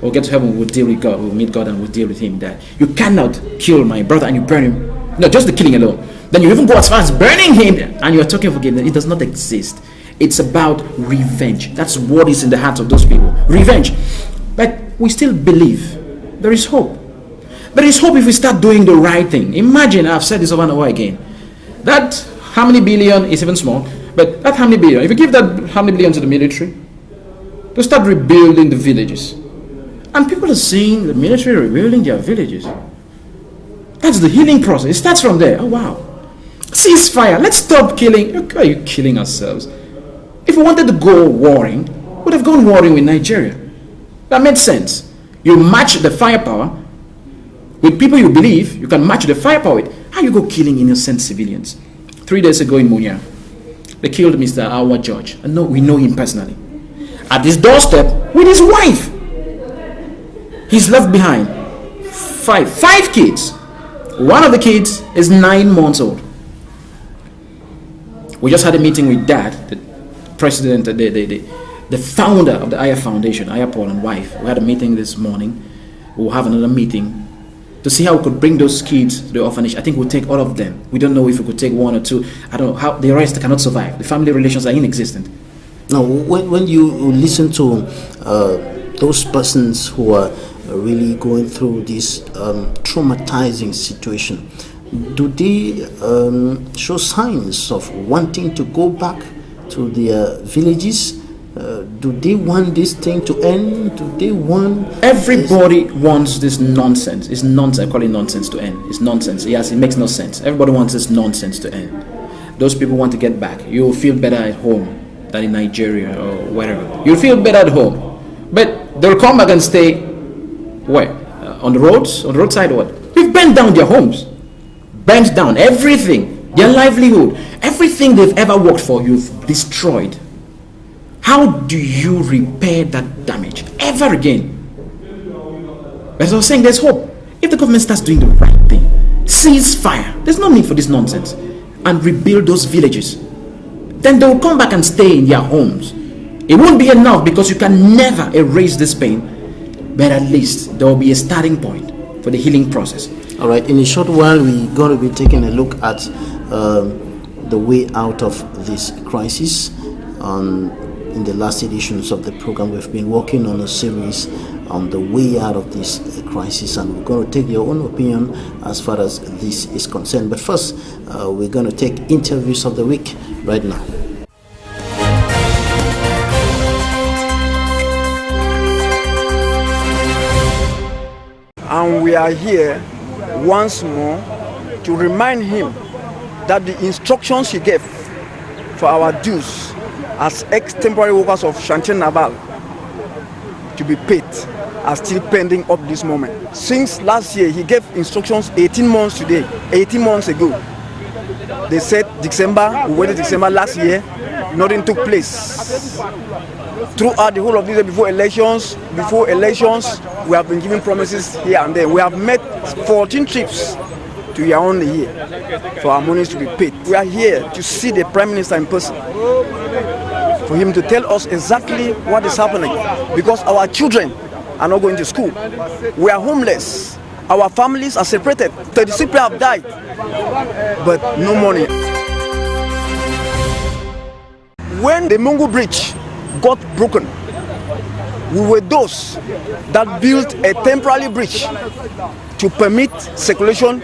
We'll get to heaven, we'll deal with God. We'll meet God and we'll deal with him. That you cannot kill my brother and you burn him. No, just the killing alone. Then you even go as far as burning him and you're talking forgiveness. It does not exist. It's about revenge. That's what is in the hearts of those people. Revenge. But we still believe there is hope. There is hope if we start doing the right thing. Imagine, I've said this over and over again, that how many billion is even small, but that how many billion, if you give that how many billion to the military, to start rebuilding the villages. And people are seeing the military rebuilding their villages. That's the healing process. It starts from there. Oh wow. Ceasefire. Let's stop killing. Why are you killing ourselves? If we wanted to go warring, we would have gone warring with Nigeria. That made sense. You match the firepower with people you believe you can match the firepower with. How you go killing innocent civilians? 3 days ago in Munya, they killed Mr. Our George. And we know him personally. At his doorstep with his wife. He's left behind five kids. One of the kids is 9 months old. We just had a meeting with Dad, the president, the founder of the AYAH Foundation, AYAH Paul and wife. We had a meeting this morning. We'll have another meeting to see how we could bring those kids to the orphanage. I think we'll take all of them. We don't know if we could take 1 or 2. I don't know how the rest cannot survive. The family relations are inexistent. Now, when you listen to those persons who are really going through this traumatizing situation, do they show signs of wanting to go back to their villages? Do they want this thing to end? Do they want... Everybody wants this nonsense. It's nonsense. I call it nonsense to end. It's nonsense. Yes, it makes no sense. Everybody wants this nonsense to end. Those people want to get back. You'll feel better at home than in Nigeria or wherever. You'll feel better at home. But they'll come back and stay where? On the roads? On the roadside or what? We've burnt down their homes. Burnt down everything. Their livelihood. Everything they've ever worked for, you've destroyed. How do you repair that damage ever again? As I was saying, there's hope. If the government starts doing the right thing, cease fire, there's no need for this nonsense, and rebuild those villages, then they will come back and stay in their homes. It won't be enough because you can never erase this pain, but at least there will be a starting point for the healing process. All right, in a short while, we're going to be taking a look at the way out of this crisis. In the last editions of the program, we've been working on a series on the way out of this crisis, and we're going to take your own opinion as far as this is concerned. But first, we're going to take interviews of the week right now. And we are here once more to remind him that the instructions he gave for our dues as ex-temporary workers of Chantier Naval to be paid are still pending up this moment. Since last year, he gave instructions 18 months today, 18 months ago. They said December, we waited December last year, nothing took place. Throughout the whole of this year, before elections, we have been giving promises here and there. We have made 14 trips to Yaoundé here for our monies to be paid. We are here to see the Prime Minister in person, for him to tell us exactly what is happening, because our children are not going to school. We are homeless. Our families are separated. 36 people have died, but no money. When the Mungu Bridge got broken, We were those that built a temporary bridge to permit circulation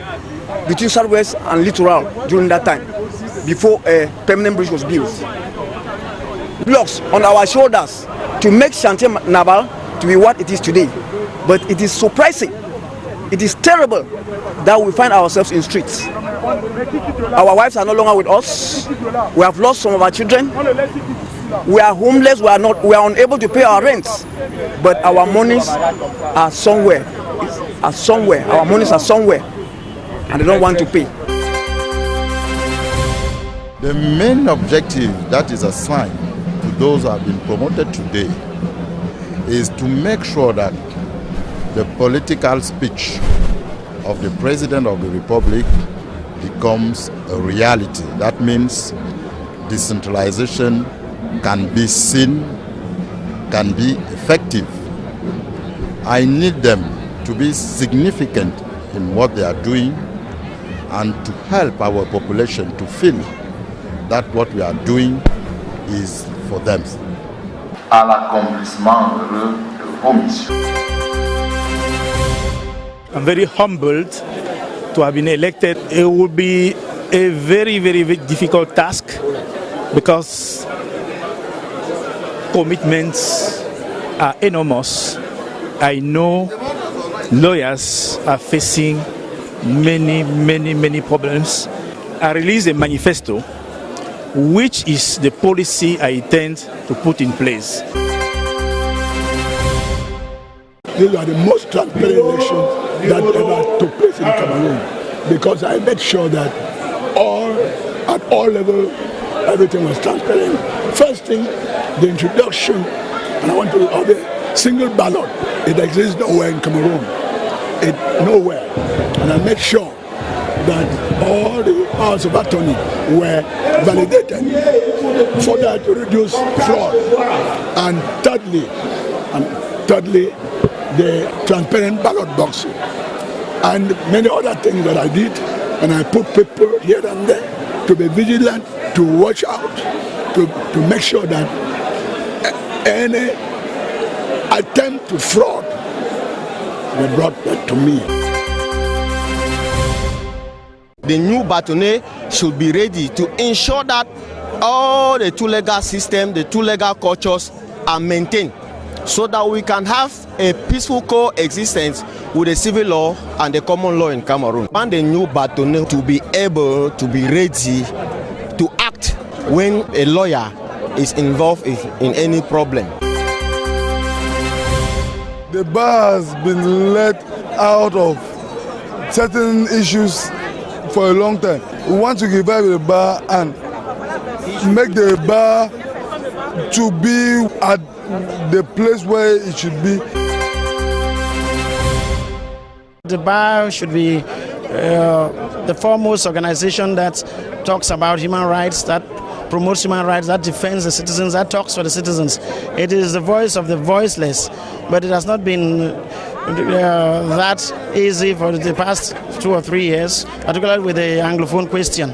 between Southwest and Littoral during that time, before a permanent bridge was built. Blocks on our shoulders to make Chantier Naval to be what it is today. But it is surprising, it is terrible that we find ourselves in streets. Our wives are no longer with us. We have lost some of our children. We are homeless. We are unable to pay our rents. But our monies are somewhere. Our monies are somewhere, and they don't want to pay. The main objective that is assigned to those who have been promoted today is to make sure that the political speech of the President of the Republic becomes a reality. That means decentralization can be seen, can be effective. I need them to be significant in what they are doing and to help our population to feel that what we are doing is for them. À l'accomplissement heureux de vos missions. I'm very humbled to have been elected. It would be a very, very, very difficult task because commitments are enormous. I know lawyers are facing many problems. I released a manifesto, which is the policy I intend to put in place. These are the most transparent elections that ever took place in Cameroon, because I made sure that at all levels, everything was transparent. First thing, the introduction, and I want to have a single ballot. It exists nowhere in Cameroon, nowhere. And I made sure that all the powers of attorney were validated for that to reduce fraud. And thirdly, the transparent ballot box and many other things that I did, and I put people here and there to be vigilant, to watch out, to make sure that any attempt to fraud were brought back to me. The new bâtonnier should be ready to ensure that all the two legal systems, the two legal cultures are maintained, so that we can have a peaceful coexistence with the civil law and the common law in Cameroon. And the new bâtonnier to be able to be ready to act when a lawyer is involved in any problem. The bar has been let out of certain issues for a long time. We want to revive the bar and make the bar to be at the place where it should be. The bar should be the foremost organization that talks about human rights, that promotes human rights, that defends the citizens, that talks for the citizens. It is the voice of the voiceless, but it has not been that easy for the past 2 or 3 years, particularly with the Anglophone question.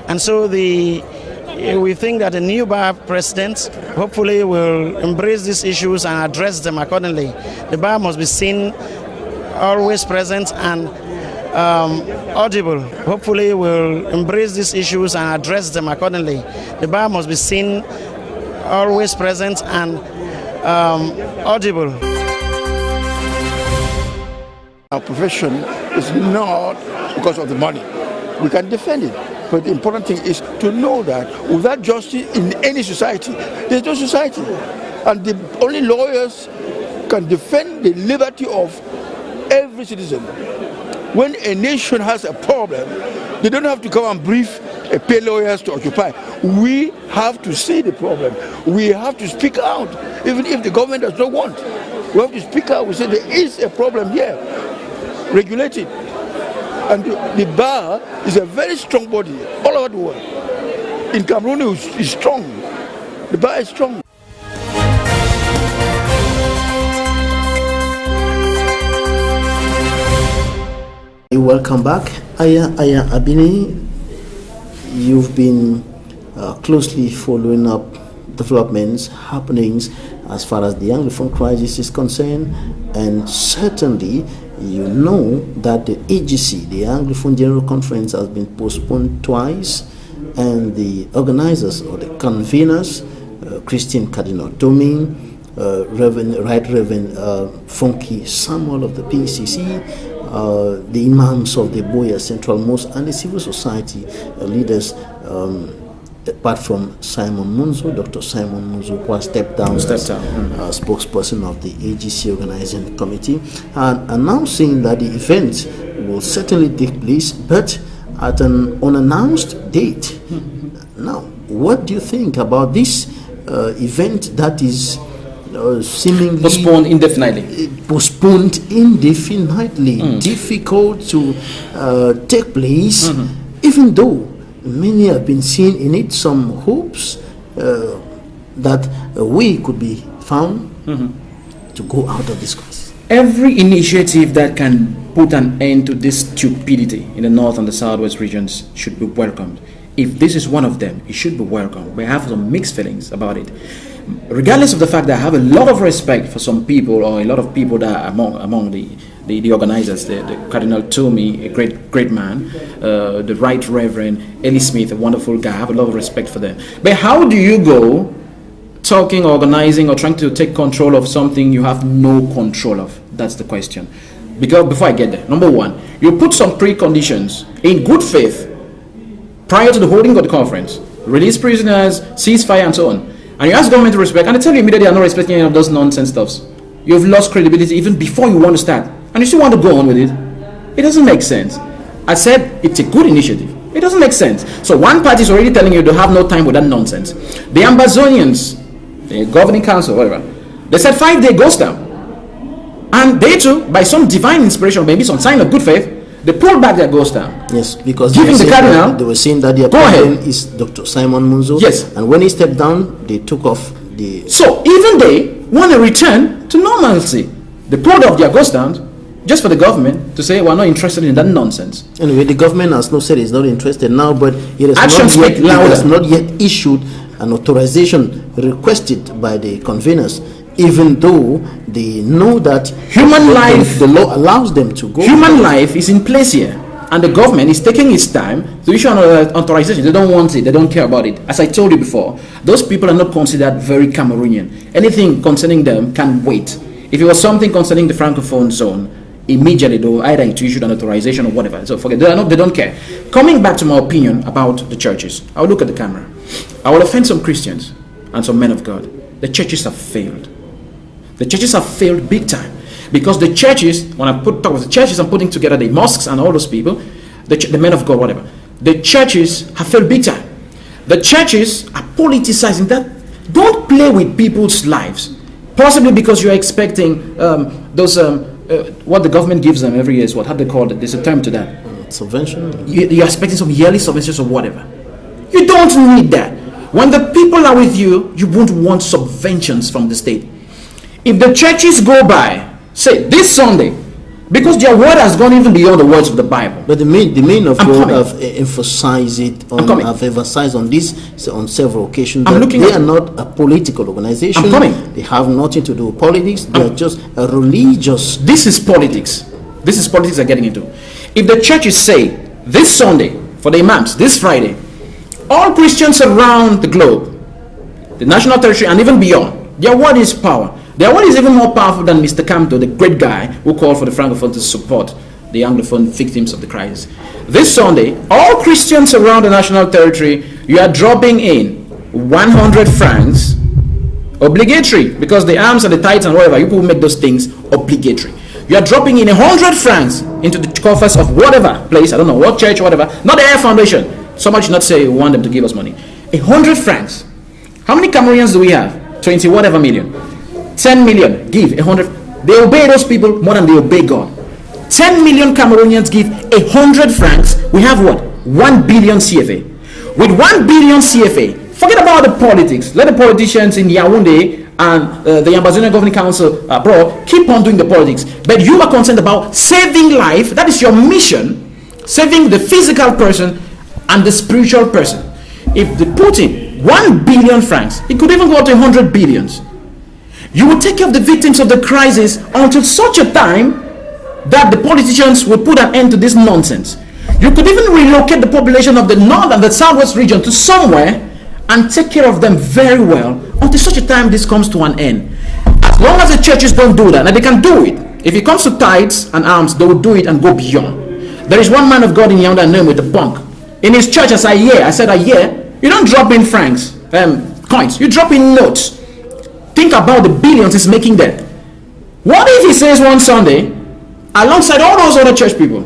And so we think that the new bar president hopefully will embrace these issues and address them accordingly. The bar must be seen, always present and audible. Hopefully will embrace these issues and address them accordingly. The bar must be seen, always present and audible. Our profession is not because of the money. We can defend it. But the important thing is to know that without justice in any society, there's no society. And the only lawyers can defend the liberty of every citizen. When a nation has a problem, they don't have to come and brief pay lawyers to occupy. We have to see the problem. We have to speak out, even if the government does not want. We have to speak out. We say there is a problem here. Regulate it. And the bar is a very strong body all over the world. In Cameroon, it's strong. The bar is strong. Welcome back. AYAH Abine, you've been closely following up developments, happenings as far as the Anglophone crisis is concerned, and certainly you know that the AGC, the Anglophone General Conference, has been postponed twice, and the organizers or the conveners, Christian Cardinal Tommy, Reverend Funky Samuel of the PCC, the imams of the Boya Central Mosque, and the civil society leaders, apart from Simon Munzo, Dr. Simon Munzo, who has stepped down as spokesperson of the AGC organizing committee, and announcing that the event will certainly take place, but at an unannounced date. Now, what do you think about this event that is seemingly postponed indefinitely? Difficult to take place, even though many have been seeing in it some hopes that a way could be found to go out of this crisis. Every initiative that can put an end to this stupidity in the north and the southwest regions should be welcomed. If this is one of them, it should be welcomed. We have some mixed feelings about it. Regardless of the fact that I have a lot of respect for some people, or a lot of people that are among the organizers, the Cardinal Tommy, a great man, the Right Reverend Eli Smith, a wonderful guy. I have a lot of respect for them. But how do you go talking, organizing, or trying to take control of something you have no control of? That's the question. Because before I get there, number one, you put some preconditions in good faith prior to the holding of the conference, release prisoners, ceasefire, and so on. And you ask government to respect, and they tell you immediately they are not respecting any of those nonsense stuffs. You've lost credibility even before you want to start, and you still want to go on with it. It doesn't make sense. I said it's a good initiative. It doesn't make sense. So one party is already telling you to have no time with that nonsense. The Ambazonians, the governing council, whatever, they said 5-day ghost town. And they too, by some divine inspiration, maybe some sign of good faith, they pulled back their ghost town. Yes, because giving the cardinal, they were saying that their president is Dr. Simon Munzo. Yes. And when he stepped down, they took off the... So even they want to return to normalcy. They pulled off their ghost towns just for the government to say we're not interested in that nonsense. Anyway, the government has not said it's not interested now, but it has not yet issued an authorization requested by the conveners, even though they know that human life, the law allows them to go. Human life is in place here, and the government is taking its time to issue an authorization. They don't want it, they don't care about it. As I told you before, those people are not considered very Cameroonian. Anything concerning them can wait. If it was something concerning the Francophone zone, immediately they will either to issue an authorization or whatever. So forget, they don't care. Coming back to my opinion about the churches, I will look at the camera. I will offend some Christians and some men of God. The churches have failed. The churches have failed big time, because the churches, when I talk about the churches, I'm putting together the mosques and all those people, the men of God, whatever. The churches have failed big time. The churches are politicizing that. Don't play with people's lives, possibly because you're expecting what the government gives them every year is what? How do they call it? There's a term to that. Subvention. You're expecting some yearly subventions or whatever. You don't need that. When the people are with you, you won't want subventions from the state. If the churches go by, say this Sunday, because their word has gone even beyond the words of the Bible. But the men of God have emphasized it have emphasized on this on several occasions that they are not a political organization. They have nothing to do with politics. They are just a religious. This is politics. This is politics they're getting into. If the churches say this Sunday for the imams, this Friday, all Christians around the globe, the national territory and even beyond, their word is power. Their word is even more powerful than Mr. Camto, the great guy who called for the Francophone to support the Anglophone victims of the crisis. This Sunday, all Christians around the national territory, you are dropping in 100 francs, obligatory, because the alms and the tithes and whatever, you people make those things obligatory. You are dropping in 100 francs into the coffers of whatever place, I don't know, what church, whatever, not the Air Foundation. Somebody should not say we want them to give us money. 100 francs. How many Cameroonians do we have? 20 whatever million. 10 million give 100. They obey those people more than they obey God. 10 million Cameroonians give 100 francs. We have what? 1 billion CFA. With 1 billion CFA, forget about the politics. Let the politicians in Yaoundé and the Ambazonian Governing Council abroad keep on doing the politics. But you are concerned about saving life. That is your mission. Saving the physical person and the spiritual person. If they put in 1 billion francs, it could even go up to 100 billions. You will take care of the victims of the crisis until such a time that the politicians will put an end to this nonsense. You could even relocate the population of the north and the southwest region to somewhere and take care of them very well until such a time this comes to an end. As long as the churches don't do that, and they can do it. If it comes to tithes and alms, they will do it and go beyond. There is one man of God in Yaoundé name with a bunk. In his church, as I said, you don't drop in francs, coins. You drop in notes. Think about the billions he's making there. What if he says one Sunday, alongside all those other church people,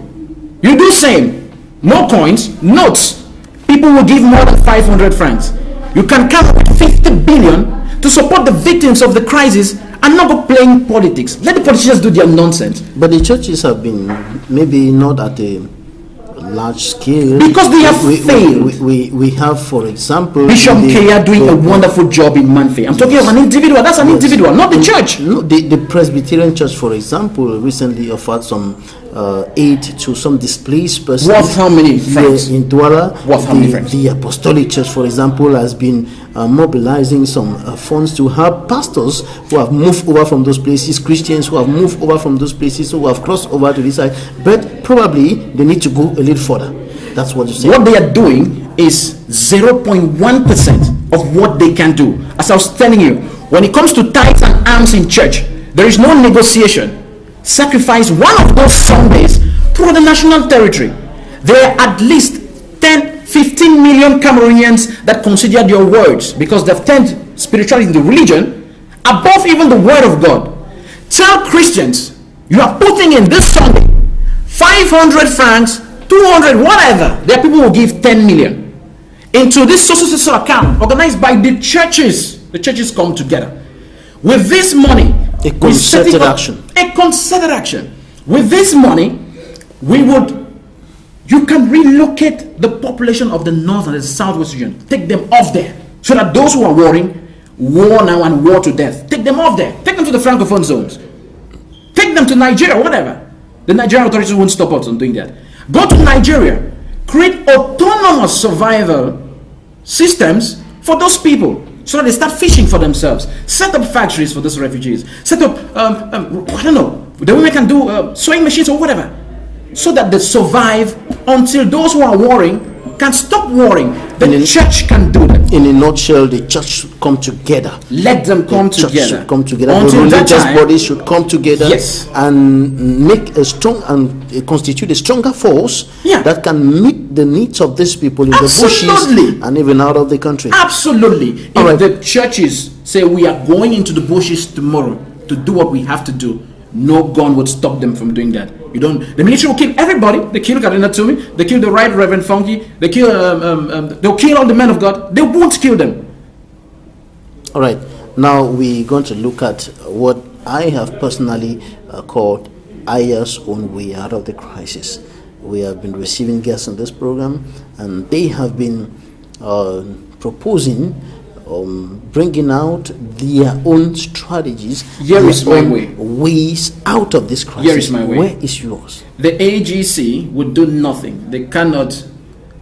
you do same, no coins, notes. People will give more than 500 francs. You can come up with 50 billion to support the victims of the crisis and not go playing politics. Let the politicians do their nonsense. But the churches have been maybe not at a large scale because they have failed. We have, for example, Bishop Kea doing a wonderful job in Manfe. I'm talking of an individual. That's an individual, not the church. No, the Presbyterian Church, for example, recently offered some aid to some displaced persons. Worth how many francs? In Douala. Worth how many francs? The Apostolic Church, for example, has been mobilizing some funds to help pastors who have moved over from those places, Christians who have moved over from those places, who have crossed over to this side. But probably they need to go a little further. That's what you say. What they are doing is 0.1% of what they can do. As I was telling you, when it comes to tithes and alms in church, there is no negotiation. Sacrifice one of those Sundays through the national territory. There are at least 15 million Cameroonians that consider your words, because they've turned spirituality into religion above even the word of God. Tell Christians, you are putting in this Sunday 500 francs, 200, whatever. There are people who give 10 million into this social account organized by the churches. The churches come together. With this money, a concerted action. A concerted action. With this money, you can relocate the population of the north and the southwest region. Take them off there, so that those who are warring, war now and war to death, take them off there. Take them to the francophone zones. Take them to Nigeria, whatever. The Nigerian authorities won't stop us from doing that. Go to Nigeria. Create autonomous survival systems for those people, so that they start fishing for themselves. Set up factories for those refugees. Set up, I don't know, the women can do sewing machines or whatever, so that they survive until those who are warring can stop warring. The church can do that. In a nutshell, the church should come together. Let them come together. together. Should come together. Until the religious time, bodies should come together, yes, and make a strong and constitute a stronger force that can meet the needs of these people in the bushes and even out of the country. Absolutely. If the churches say we are going into the bushes tomorrow to do what we have to do, no gun would stop them from doing that. You don't. The military will kill everybody. They kill Kadena Tumi. They kill the Right Reverend Funky. They kill. They'll kill all the men of God. They won't kill them. All right. Now we're going to look at what I have personally called AYAH's own way out of the crisis. We have been receiving guests on this program, and they have been proposing. Bringing out their own strategies. Here is my way. Ways out of this crisis. Here is my way. Where is yours? The AGC would do nothing. They cannot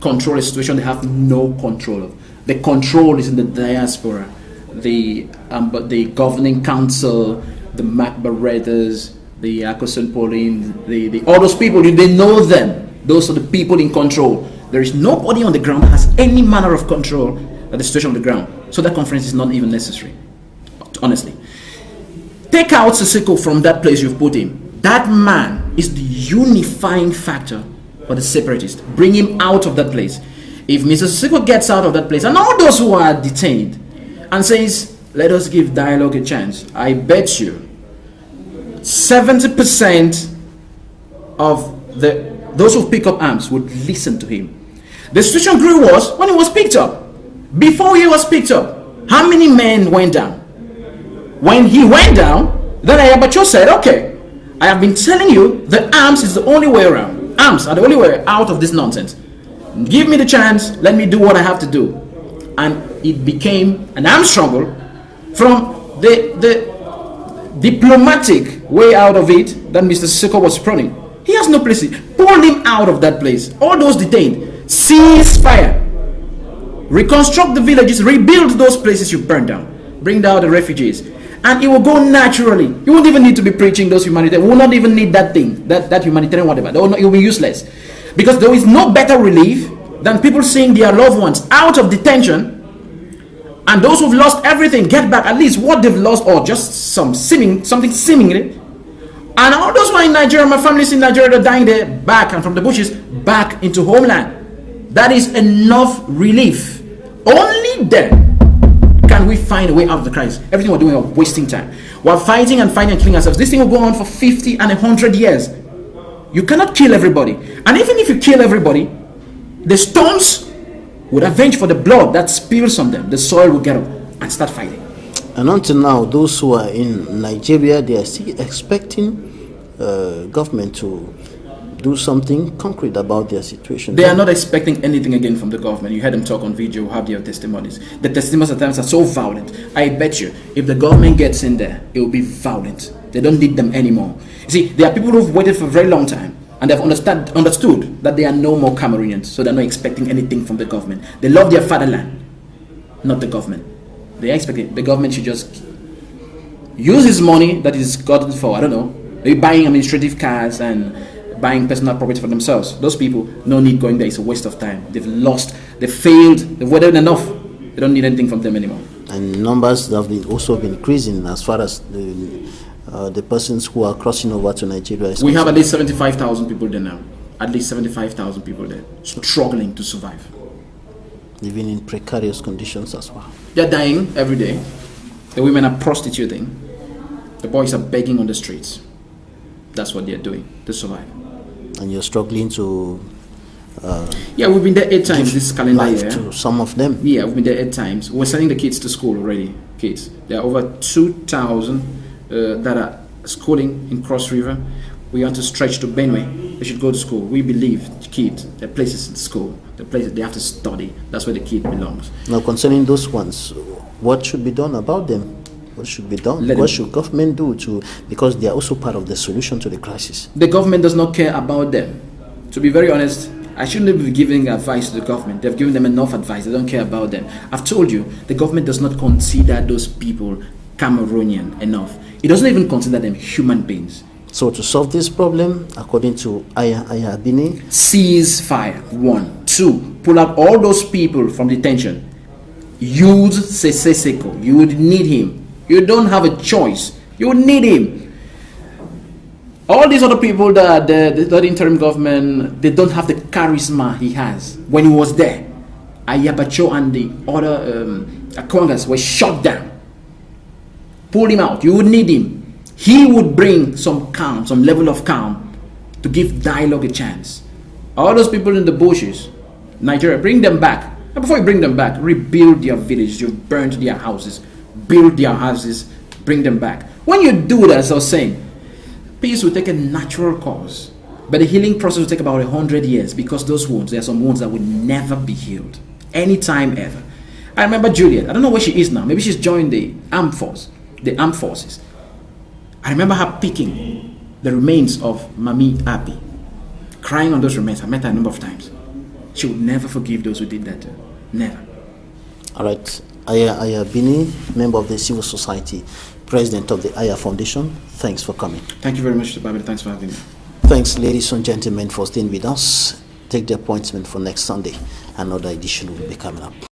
control a situation they have no control of. The control is in the diaspora, the governing council, the Mac Barrettas, the Akoson Pauline, all those people. They know them. Those are the people in control. There is nobody on the ground that has any manner of control at the situation on the ground. So that conference is not even necessary, honestly. Take out Sissoko from that place you've put him. That man is the unifying factor for the separatists. Bring him out of that place. If Mr. Sissoko gets out of that place, and all those who are detained, and says, let us give dialogue a chance, I bet you 70% of those who pick up arms would listen to him. The situation grew worse when he was picked up. Before he was picked up, how many men went down? When he went down, then Ayabacho said, okay, I have been telling you that arms is the only way around. Arms are the only way out of this nonsense. Give me the chance, let me do what I have to do. And it became an arms struggle from the diplomatic way out of it that Mr. Sissoko was running. He has no place. Pull him out of that place. All those detained, cease fire. Reconstruct the villages, rebuild those places you burned down, bring down the refugees, and it will go naturally. You won't even need to be preaching those humanitarian. We will not even need that thing, that humanitarian whatever. It will be useless, because there is no better relief than people seeing their loved ones out of detention, and those who've lost everything get back at least what they've lost, or just something seemingly. And all those who are in Nigeria, my family's in Nigeria, they're dying there, back and from the bushes back into homeland. That is enough relief. Only then can we find a way out of the crisis. Everything we're doing is wasting time. We're fighting and killing ourselves. This thing will go on for 50 and 100 years. You cannot kill everybody. And even if you kill everybody, the storms would avenge for the blood that spills on them. The soil will get up and start fighting. And until now, those who are in Nigeria, they are still expecting government to do something concrete about their situation. They are not expecting anything again from the government. You heard them talk on video, have their testimonies. The testimonies at times are so violent. I bet you, if the government gets in there, it will be violent. They don't need them anymore. You see, there are people who've waited for a very long time, and they've understood that they are no more Cameroonians, so they're not expecting anything from the government. They love their fatherland, not the government. They expect the government should just use his money that is gotten for, I don't know, maybe buying administrative cars and buying personal property for themselves. Those people, no need going there. It's a waste of time. They've lost, they've failed, they've waited enough. They don't need anything from them anymore. And numbers have also been increasing as far as the persons who are crossing over to Nigeria. We have at least 75,000 people there now. At least 75,000 people there, struggling to survive. Living in precarious conditions as well. They're dying every day. The women are prostituting. The boys are begging on the streets. That's what they're doing to survive. And you're struggling to... yeah, we've been there 8 times this calendar year. To some of them. Yeah, we've been there 8 times. We're sending the kids to school already. Kids. There are over 2,000 that are schooling in Cross River. We want to stretch to Benue. They should go to school. We believe kids, their places in school, the places they have to study. That's where the kid belongs. Now, concerning those ones, what should be done about them? What should be done? What should government do because they are also part of the solution to the crisis? The government does not care about them. To be very honest, I shouldn't be giving advice to the government. They've given them enough advice. They don't care about them. I've told you, the government does not consider those people Cameroonian enough. It doesn't even consider them human beings. So to solve this problem, according to AYAH AYAH ABINE, cease fire. 1. 2. Pull out all those people from detention. Use Seseseko. You would need him. You don't have a choice. You need him. All these other people that the interim government, they don't have the charisma he has when he was there. Ayabacho and the other Equinoxe were shut down. Pull him out. You would need him. He would bring some calm, some level of calm to give dialogue a chance. All those people in the bushes, Nigeria, bring them back. And before you bring them back, rebuild their villages. You've burned their houses. Build their houses, bring them back. When you do that, as I was saying, peace will take a natural course. But the healing process will take about 100 years because those wounds, there are some wounds that will never be healed. Anytime ever. I remember Juliet. I don't know where she is now. Maybe she's joined the armed forces. I remember her picking the remains of Mami Abi, crying on those remains. I met her a number of times. She would never forgive those who did that to her. Never. All right. AYAH AYAH ABINE, member of the civil society, president of the AYAH Foundation. Thanks for coming. Thank you very much, Mr. Babel. Thanks for having me. Thanks, ladies and gentlemen, for staying with us. Take the appointment for next Sunday. Another edition will be coming up.